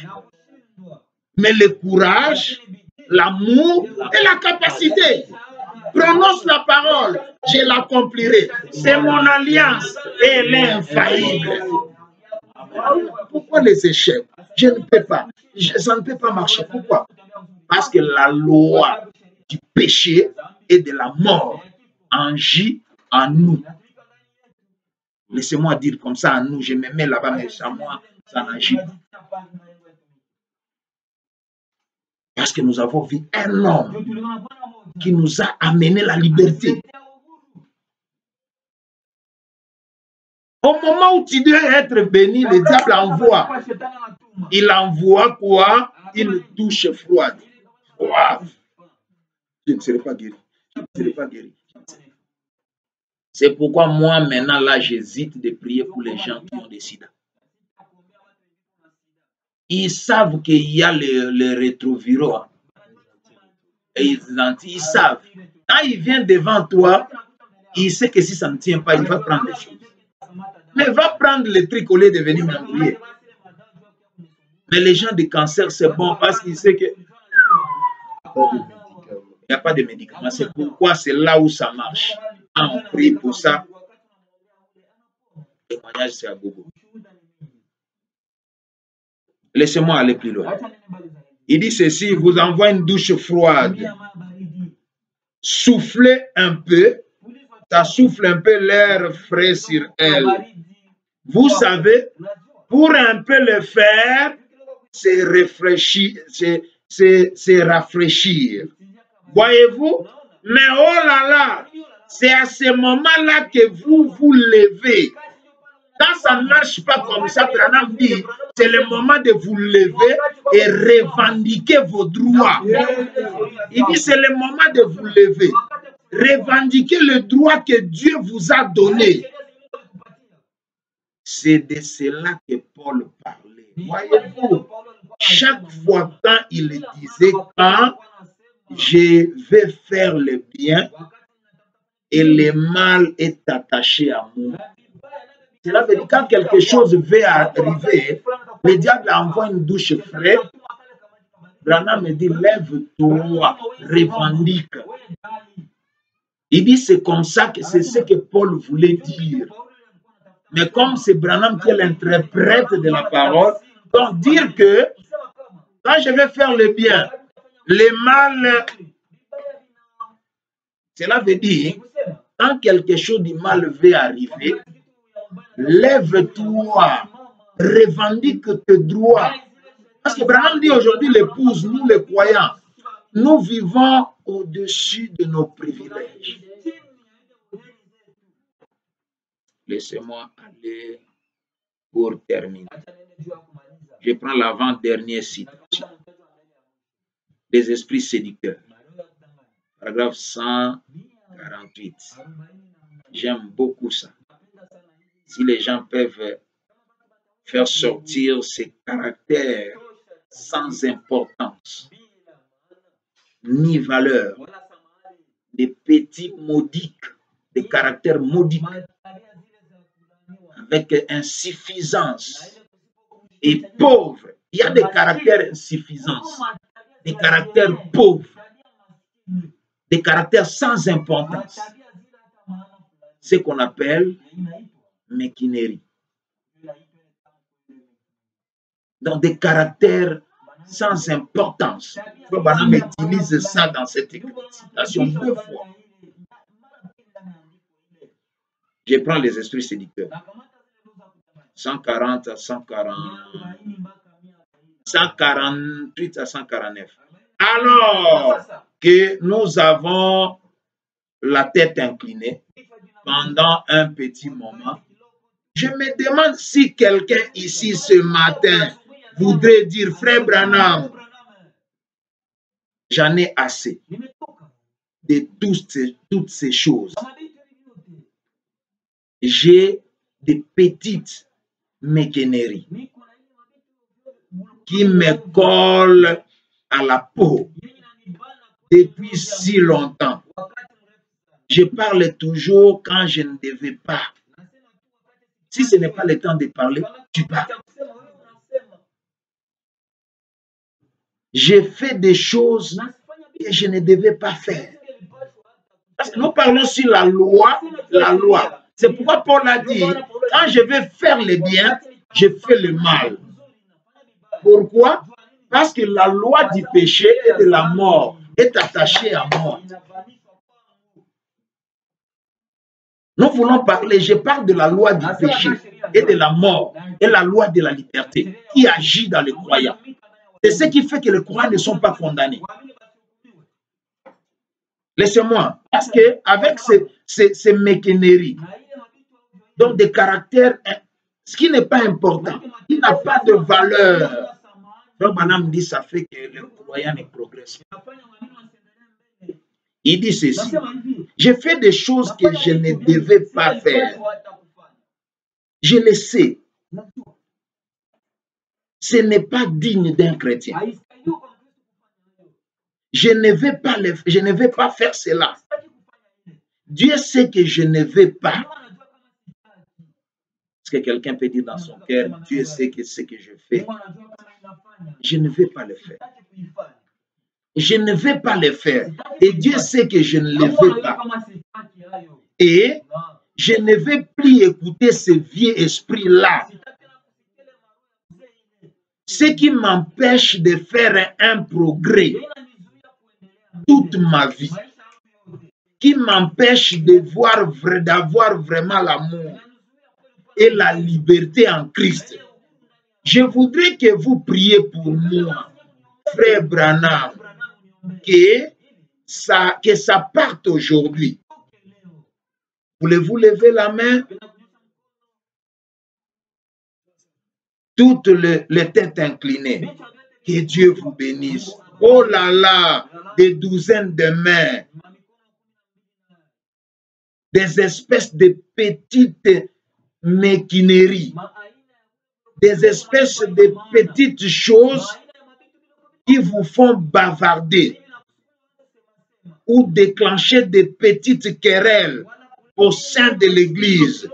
mais le courage, l'amour et la capacité. Prononce la parole, je l'accomplirai. C'est mon alliance et elle est infaillible. Pourquoi les échecs? Je ne peux pas. Ça ne peut pas marcher. Pourquoi? Parce que la loi du péché et de la mort agit en nous. Laissez-moi dire comme ça en nous. Je me mets là-bas, mais à moi, ça n'agit pas. Parce que nous avons vu un homme qui nous a amené la liberté. Au moment où tu dois être béni, le diable envoie. Il envoie quoi? Une douche froide. Wow. Je ne serai pas guéri. Je ne serai pas guéri. C'est pourquoi moi, maintenant, là, j'hésite de prier pour les gens qui ont des sida. Ils savent qu'il y a les rétroviraux. Et ils savent. Quand il vient devant toi, il sait que si ça ne tient pas, il va prendre des choses. Mais il va prendre les trucs au lieu de venir m'embrouiller. Mais les gens de cancer, c'est bon parce qu'ils savent que il n'y a pas de médicaments. C'est pourquoi c'est là où ça marche. Quand on prie pour ça, le témoignage, c'est à gogo. Laissez-moi aller plus loin. Il dit ceci, vous envoie une douche froide. Soufflez un peu. Ça souffle un peu l'air frais sur elle. Vous savez, pour un peu le faire, c'est rafraîchir. Voyez-vous? Mais oh là là, c'est à ce moment-là que vous vous levez. Quand ça ne marche pas comme ça, Branham dit, c'est le moment de vous lever et revendiquer vos droits. Il dit, c'est le moment de vous lever. Revendiquer le droit que Dieu vous a donné. C'est de cela que Paul parlait. Voyez-vous, chaque fois quand il disait, quand je vais faire le bien et le mal est attaché à moi. Cela veut dire quand quelque chose va arriver, le diable envoie une douche fraîche. Branham me dit, lève-toi, revendique. Il dit, c'est comme ça que c'est ce que Paul voulait dire. Mais comme c'est Branham qui est l'interprète de la parole, donc dire que quand je vais faire le bien, le mal, cela veut dire, quand quelque chose de mal va arriver, lève-toi, revendique tes droits. Parce que Branham dit aujourd'hui, l'épouse, nous les croyants, nous vivons au-dessus de nos privilèges. Laissez-moi aller pour terminer. Je prends l'avant-dernière citation. Les esprits séducteurs. Paragraphe 148. J'aime beaucoup ça. Si les gens peuvent faire sortir ces caractères sans importance, ni valeur, des petits modiques, des caractères modiques, avec insuffisance et pauvres. Il y a des caractères insuffisance, des caractères pauvres, des caractères sans importance. Ce qu'on appelle méquinerie. Dans des caractères sans importance. Frère Branham utilise ça dans cette citation 2 fois. Je prends les esprits séducteurs. 140 à 140, 148 à 149. Alors que nous avons la tête inclinée pendant un petit moment, je me demande si quelqu'un ici ce matin voudrait dire, frère Branham, j'en ai assez de toutes ces choses. J'ai des petites méquineries qui me collent à la peau depuis si longtemps. Je parle toujours quand je ne devais pas. Si ce n'est pas le temps de parler, tu parles. J'ai fait des choses que je ne devais pas faire. Parce que nous parlons sur la loi, C'est pourquoi Paul a dit, quand je vais faire le bien, je fais le mal. Pourquoi? Parce que la loi du péché et de la mort est attachée à moi. Nous voulons parler, je parle de la loi du péché et de la mort et la loi de la liberté qui agit dans les croyants. C'est ce qui fait que les croyants ne sont pas condamnés. Laissez-moi, parce qu'avec ces méquineries, donc des caractères, ce qui n'est pas important, qui n'a pas de valeur. Donc, madame dit, ça fait que le croyant ne progresse pas. Il dit ceci, j'ai fait des choses que je ne devais pas faire. Je le sais. Ce n'est pas digne d'un chrétien. Je ne vais pas faire cela. Dieu sait que je ne vais pas. Est-ce que quelqu'un peut dire dans son cœur, Dieu sait que ce que je fais, je ne vais pas le faire. Je ne vais pas le faire. Et Dieu sait que je ne le vais pas. Et je ne vais plus écouter ce vieux esprit-là. Ce qui m'empêche de faire un progrès toute ma vie. Qui m'empêche d'avoir vraiment l'amour et la liberté en Christ. Je voudrais que vous priez pour moi, frère Branham, que ça parte aujourd'hui. Voulez-vous lever la main? Toutes les têtes inclinées. Que Dieu vous bénisse. Oh là là, des douzaines de mains. Des espèces de petites méquineries. Des espèces de petites choses qui vous font bavarder ou déclencher des petites querelles au sein de l'Église.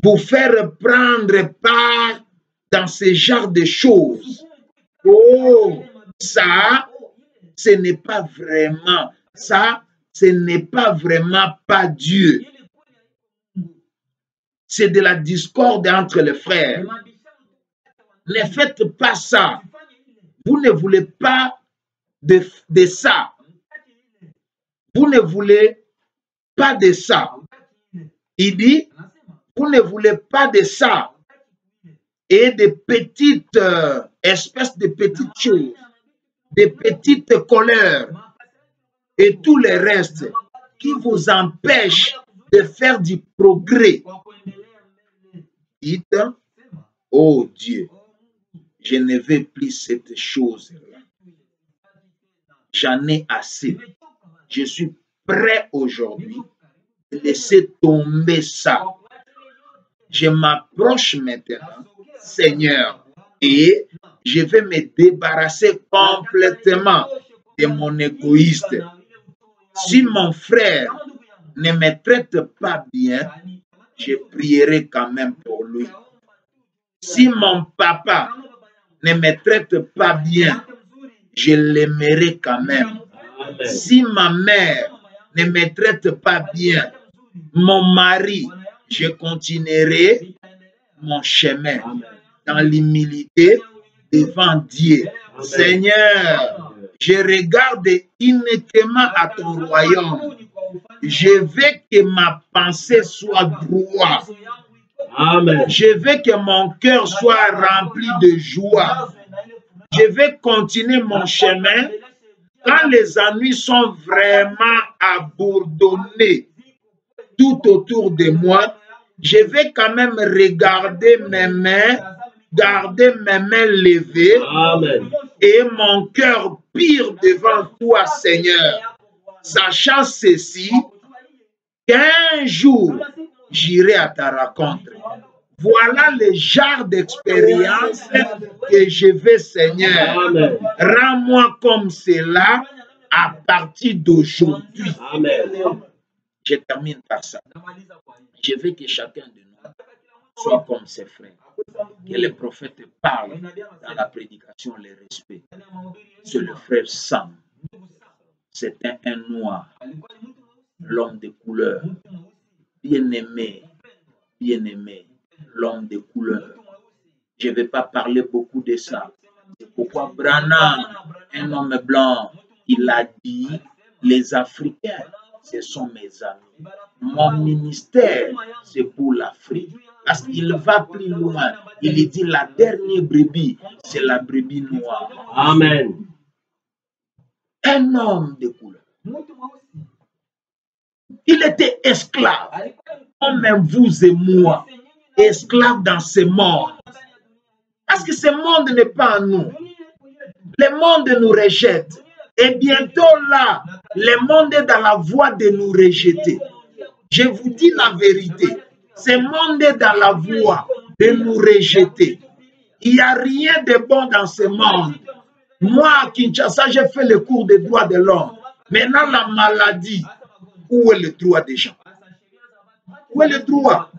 Vous faire prendre part dans ce genre de choses. Oh, ça, ce n'est pas vraiment, ce n'est pas vraiment pas Dieu. C'est de la discorde entre les frères. Ne faites pas ça. Vous ne voulez pas de ça. Vous ne voulez pas de ça. Il dit, vous ne voulez pas de ça. Et des petites espèces de petites choses, des petites colères et tout le reste qui vous empêchent de faire du progrès. Dites, oh Dieu, je ne veux plus cette chose-là. J'en ai assez. Je suis prêt aujourd'hui de laisser tomber ça. Je m'approche maintenant, Seigneur, et je vais me débarrasser complètement de mon égoïste. Si mon frère ne me traite pas bien, je prierai quand même pour lui. Si mon papa ne me traite pas bien, je l'aimerai quand même. Si ma mère ne me traite pas bien, mon mari, je continuerai mon chemin dans l'humilité devant Dieu. Seigneur, je regarde uniquement à ton royaume. Je veux que ma pensée soit droite. Amen. Je veux que mon cœur soit rempli de joie. Je vais continuer mon chemin quand les ennuis sont vraiment abourdonnés tout autour de moi. Je vais quand même regarder mes mains, garder mes mains levées. Amen. Et mon cœur pire devant toi, Seigneur, sachant ceci, qu'un jour, j'irai à ta rencontre. Voilà le genre d'expérience que je veux, Seigneur. Amen. Rends-moi comme cela à partir d'aujourd'hui. Amen. Je termine par ça. Je veux que chacun de nous soit comme ses frères. Que les prophètes parlent dans la prédication, le respect. C'est le frère Sam. C'était un noir, l'homme de couleur, bien-aimé, l'homme de couleur. Je ne vais pas parler beaucoup de ça. C'est pourquoi Branham, un homme blanc, il a dit, les Africains, ce sont mes amis. Mon ministère, c'est pour l'Afrique. Parce qu'il va plus loin. Il dit, la dernière brebis, c'est la brebis noire. Amen. Un homme de couleur. Il était esclave, comme vous et moi, esclave dans ce monde. Parce que ce monde n'est pas à nous. Le monde nous rejette. Et bientôt là, le monde est dans la voie de nous rejeter. Je vous dis la vérité. Ce monde est dans la voie de nous rejeter. Il n'y a rien de bon dans ce monde. Moi, à Kinshasa, j'ai fait le cours des droits de l'homme. Maintenant, la maladie, où est le droit des gens? Où est le droit?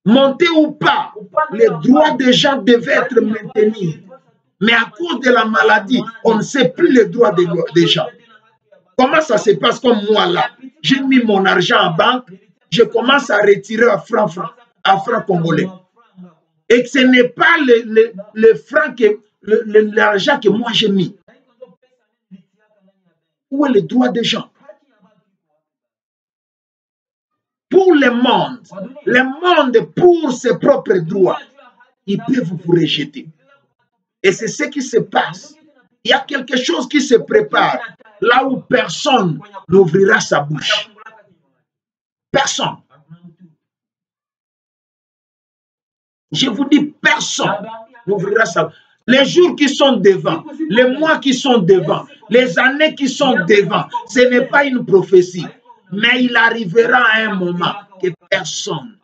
Monter ou pas, les droits des gens devaient être maintenus. Mais à cause de la maladie, on ne sait plus les droits des gens. Comment ça se passe comme moi là? J'ai mis mon argent en banque, je commence à retirer à franc congolais. Et que ce n'est pas le franc, l'argent que moi j'ai mis. Où est le droit des gens? Pour le monde pour ses propres droits, ils peuvent vous rejeter. Et c'est ce qui se passe. Il y a quelque chose qui se prépare, là où personne n'ouvrira sa bouche. Personne. Je vous dis, personne n'ouvrira sa bouche. Les jours qui sont devant, les mois qui sont devant, les années qui sont devant, ce n'est pas une prophétie. Mais il arrivera à un moment que personne.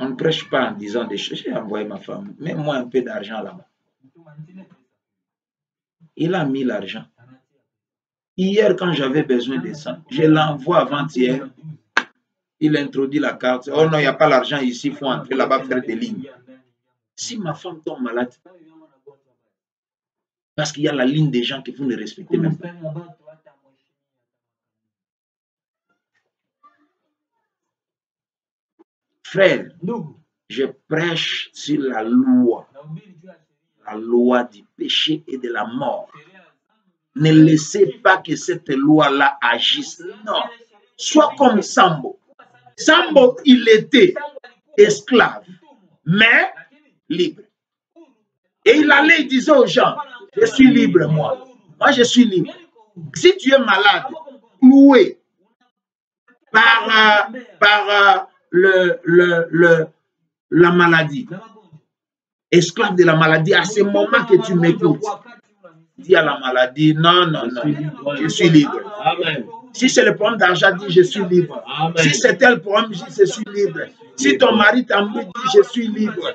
On ne prêche pas en disant des choses. J'ai envoyé ma femme, mets-moi un peu d'argent là-bas. Il a mis l'argent. Hier, quand j'avais besoin de ça, je l'envoie avant-hier. Il introduit la carte. Oh non, il n'y a pas l'argent ici, il faut entrer là-bas faire des lignes. Si ma femme tombe malade, parce qu'il y a la ligne des gens que vous ne respectez même pas. Frère, je prêche sur la loi du péché et de la mort. Ne laissez pas que cette loi-là agisse. Non. Sois comme Sambo. Sambo, il était esclave, mais libre. Et il allait, il disait aux gens, je suis libre, moi. Moi, je suis libre. Si tu es malade, cloué par la maladie, esclave de la maladie, à ce moment que tu m'écoutes, dis à la maladie, non, non, non, je suis libre. Amen. Si c'est le problème d'argent, dis je suis libre. Amen. Si c'est tel problème, dis je suis libre. Si ton mari t'embête, dis je suis libre.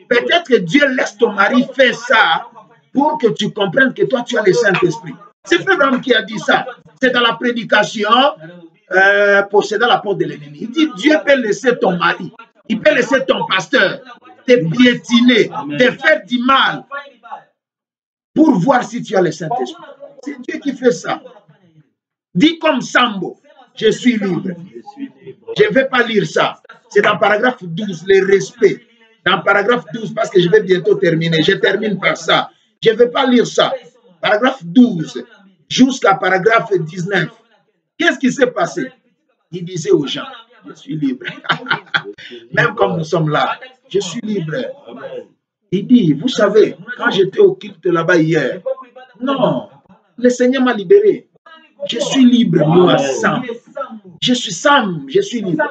Peut-être que Dieu laisse ton mari faire ça pour que tu comprennes que toi, tu as le Saint-Esprit. C'est Frère Branham qui a dit ça. C'est dans la prédication, possédant la porte de l'ennemi. Il dit, Dieu peut laisser ton mari, il peut laisser ton pasteur te piétiner, te faire du mal pour voir si tu as le Saint-Esprit. C'est Dieu qui fait ça. Dis comme Sambo, je suis libre. Je ne vais pas lire ça. C'est dans paragraphe 12, le respect. Dans paragraphe 12, parce que je vais bientôt terminer. Je termine par ça. Je ne vais pas lire ça. Paragraphe 12 jusqu'à paragraphe 19. Qu'est-ce qui s'est passé? Il disait aux gens, je suis libre. Même comme nous sommes là, je suis libre. Il dit, vous savez, quand j'étais au culte là-bas hier, non, le Seigneur m'a libéré. Je suis libre, moi, Sam. Je suis Sam, je suis libre.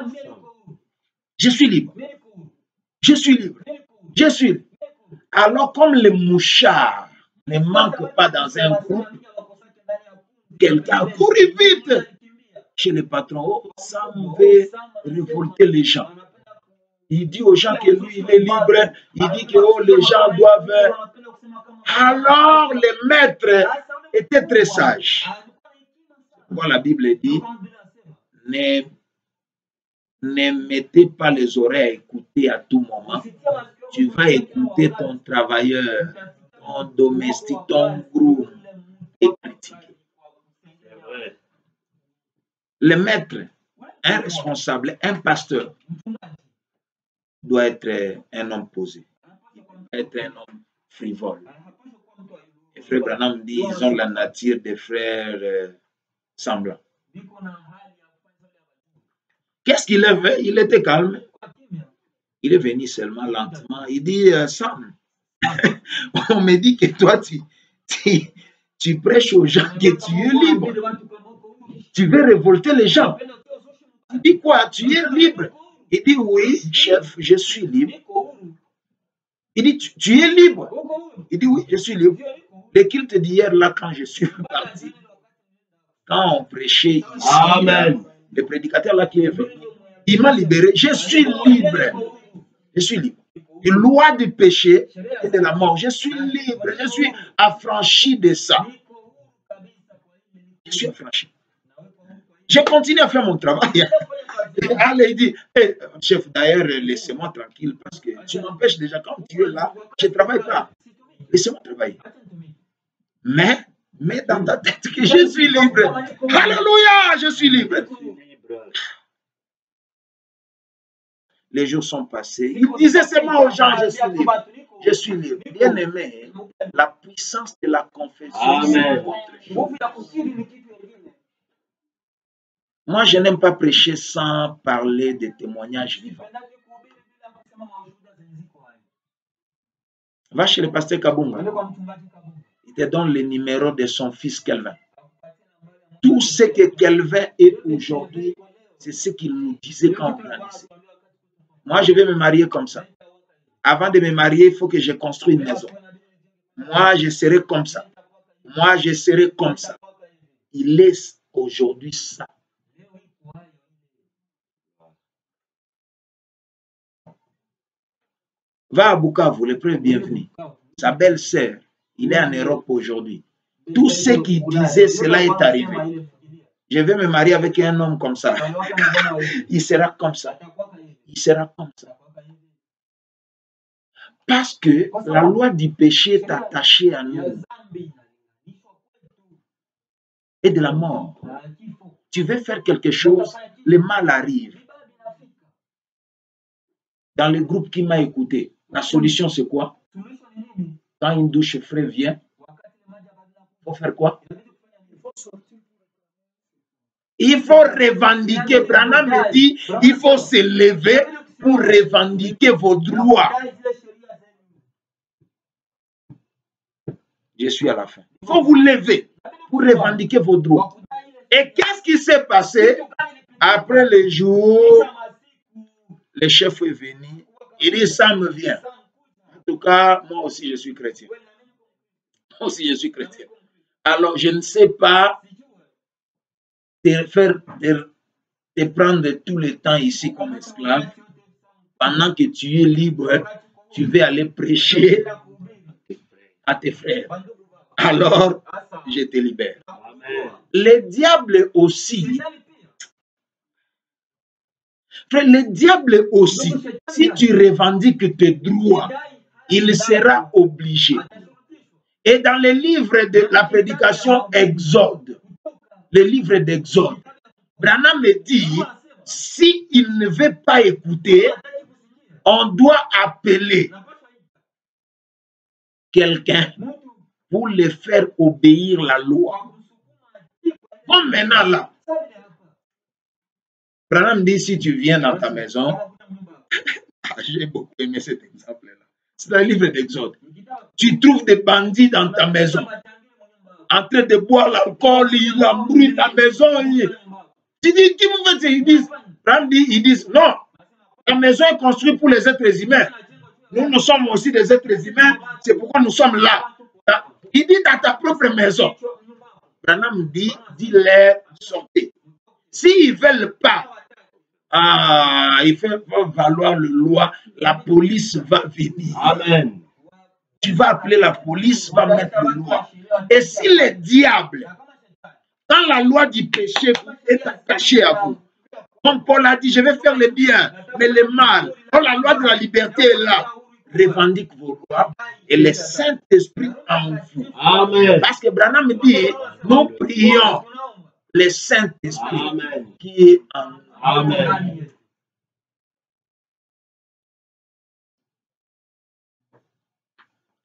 Je suis libre. Je suis libre. Je suis libre. Alors, comme les mouchards ne manquent pas dans un groupe, quelqu'un a couru vite chez le patron. Oh, Sam veut révolter les gens. Il dit aux gens que lui, il est libre. Il dit que oh, les gens doivent... Alors, les maîtres étaient très sages. Voilà, la Bible dit, ne mettez pas les oreilles à écouter à tout moment. Tu vas écouter ton travailleur, ton domestique, ton groupe et critiquer. Le maître, un responsable, un pasteur doit être un homme posé, être un homme frivole. Et Frère Branham dit, ils ont la nature des frères semblants. Qu'est-ce qu'il avait? Il était calme. Il est venu seulement lentement. Il dit, Sam, on me dit que toi, tu prêches aux gens que tu es libre. Tu veux révolter les gens. Il dit quoi? Tu es libre? Il dit, oui, chef, je suis libre. Il dit, tu es libre? Il dit, oui, je suis libre. Le culte d'hier, là, quand je suis parti, quand on prêchait ici, Amen. Le prédicateur là qui est venu, il m'a libéré. Je suis libre. Je suis libre. Une loi du péché et de la mort. Je suis libre. Je suis affranchi de ça. Je suis affranchi. Je continue à faire mon travail. Allez, il dit, hey, chef, d'ailleurs, laissez-moi tranquille parce que tu m'empêches déjà. Quand tu es là, je ne travaille pas. Laissez-moi travailler. Mais mets dans ta tête que je suis libre. Alléluia, je suis libre. Les jours sont passés. Il disait seulement aux gens, je suis libre. Je suis libre. Bien aimé, la puissance de la confession, c'est autre chose. Moi, je n'aime pas prêcher sans parler des témoignages vivants. Va chez le pasteur Kabunga. Il te donne le numéro de son fils Kelvin. Tout ce que Kelvin est aujourd'hui, c'est ce qu'il nous disait quand on grandissait. Moi, je vais me marier comme ça. Avant de me marier, il faut que je construise une maison. Moi, je serai comme ça. Moi, je serai comme ça. Il est aujourd'hui ça. Va à Bukavu, le premier bienvenu. Sa belle-sœur, il est en Europe aujourd'hui. Tout ce qu'il disait, cela est arrivé. Je vais me marier avec un homme comme ça. Il sera comme ça. Il sera comme ça. Parce que la loi du péché est attachée à nous. Et de la mort. Tu veux faire quelque chose, le mal arrive. Dans le groupe qui m'a écouté, la solution c'est quoi? Quand une douche fraîche vient, il faut faire quoi? Il faut revendiquer. Branham me dit, il faut se lever pour revendiquer vos droits. Je suis à la fin. Il faut vous lever pour revendiquer vos droits. Et qu'est-ce qui s'est passé après les jours? Le chef est venu. Il dit, ça me vient. En tout cas, moi aussi, je suis chrétien. Moi aussi, je suis chrétien. Alors, je ne sais pas te prendre tout le temps ici comme esclave. Pendant que tu es libre, tu vas aller prêcher à tes frères. Alors, je te libère. Amen. Le diable aussi, le diable aussi, si tu revendiques tes droits, il sera obligé. Et dans le livre de la prédication Exode, le livre d'Exode, Branham me dit, si il ne veut pas écouter, on doit appeler quelqu'un pour le faire obéir la loi. Bon, maintenant là, Branham dit, si tu viens dans ta maison, j'ai beaucoup aimé cet exemple-là. C'est dans le livre d'Exode. Tu trouves des bandits dans ta maison, en train de boire l'alcool, ils embrouillent ta maison. Tu dis, qui vous faites? Ils disent, non, la maison est construite pour les êtres humains. Nous sommes aussi des êtres humains, c'est pourquoi nous sommes là. Il dit, dans ta propre maison. Branham dit, dis-leur, sortez. S'ils ne veulent pas, il fait valoir le loi, la police va venir. Amen. Tu vas appeler la police, va mettre le loi. Et si le diable, quand la loi du péché est attachée à vous, comme Paul a dit, je vais faire le bien, mais le mal, quand la loi de la liberté est là, revendique vos lois et le Saint-Esprit en vous. Amen. Parce que Branham dit, nous prions le Saint-Esprit Amen. qui est en nous. Amen.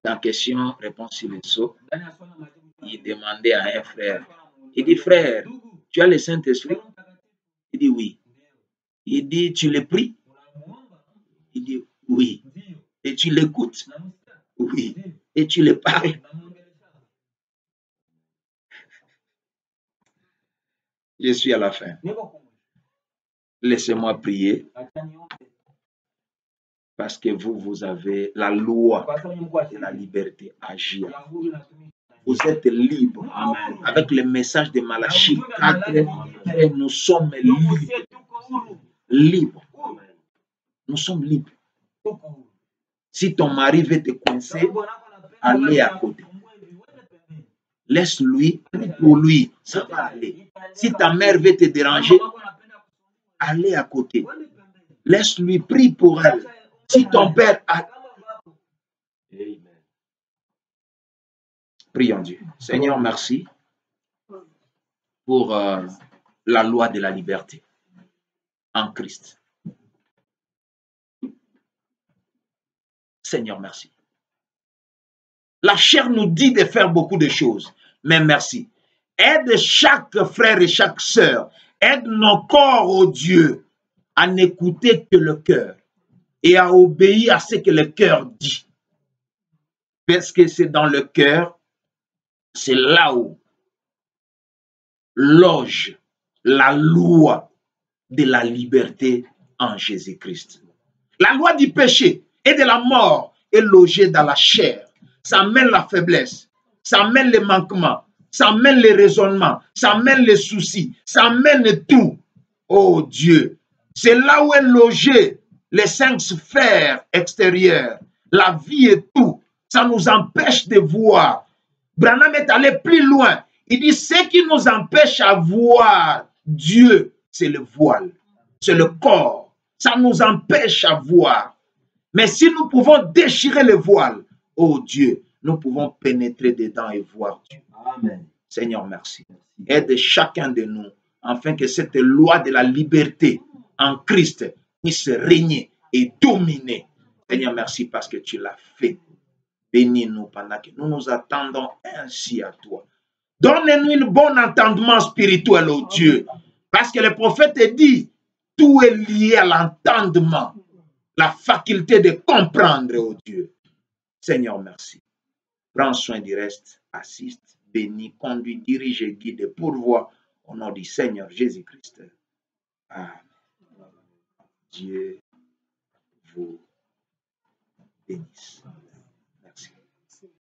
Dans question, réponse sur le sceau, il demandait à un frère, il dit, frère, tu as le Saint-Esprit? Il dit, oui. Il dit, tu le pries? Il dit, oui. Et tu l'écoutes? Oui. Et tu le parles? Je suis à la fin. Laissez-moi prier. Parce que vous avez la loi de la liberté à agir. Vous êtes libre. Amen. Avec le message de Malachie 4, nous sommes libres. Libres. Nous sommes libres. Si ton mari veut te coincer, allez à côté. Laisse-lui, prie pour lui, ça va aller. Si ta mère veut te déranger, allez à côté. Laisse-lui, prie pour elle. Si ton père a... Amen. Prions Dieu. Seigneur, merci pour la loi de la liberté en Christ. Seigneur, merci. La chair nous dit de faire beaucoup de choses, mais merci. Aide chaque frère et chaque sœur. Aide nos corps, oh Dieu, à n'écouter que le cœur et à obéir à ce que le cœur dit. Parce que c'est dans le cœur, c'est là où loge la loi de la liberté en Jésus-Christ. La loi du péché et de la mort est logée dans la chair. Ça mène la faiblesse, ça mène les manquements, ça mène les raisonnements, ça mène les soucis, ça mène tout. Oh Dieu, c'est là où est logé les 5 sphères extérieures, la vie et tout. Ça nous empêche de voir. Branham est allé plus loin. Il dit, ce qui nous empêche à voir Dieu, c'est le voile, c'est le corps. Ça nous empêche à voir. Mais si nous pouvons déchirer le voile, oh Dieu, nous pouvons pénétrer dedans et voir Dieu. Amen. Seigneur, merci. Aide chacun de nous, afin que cette loi de la liberté en Christ puisse régner et dominer. Seigneur, merci parce que tu l'as fait. Bénis-nous pendant que nous nous attendons ainsi à toi. Donne-nous un bon entendement spirituel, oh Dieu. Parce que le prophète dit, tout est lié à l'entendement. la faculté de comprendre, oh Dieu. Seigneur, merci. Prends soin du reste, assiste, bénis, conduis, dirige et guide et pourvois au nom du Seigneur Jésus-Christ. Amen. Dieu vous bénisse.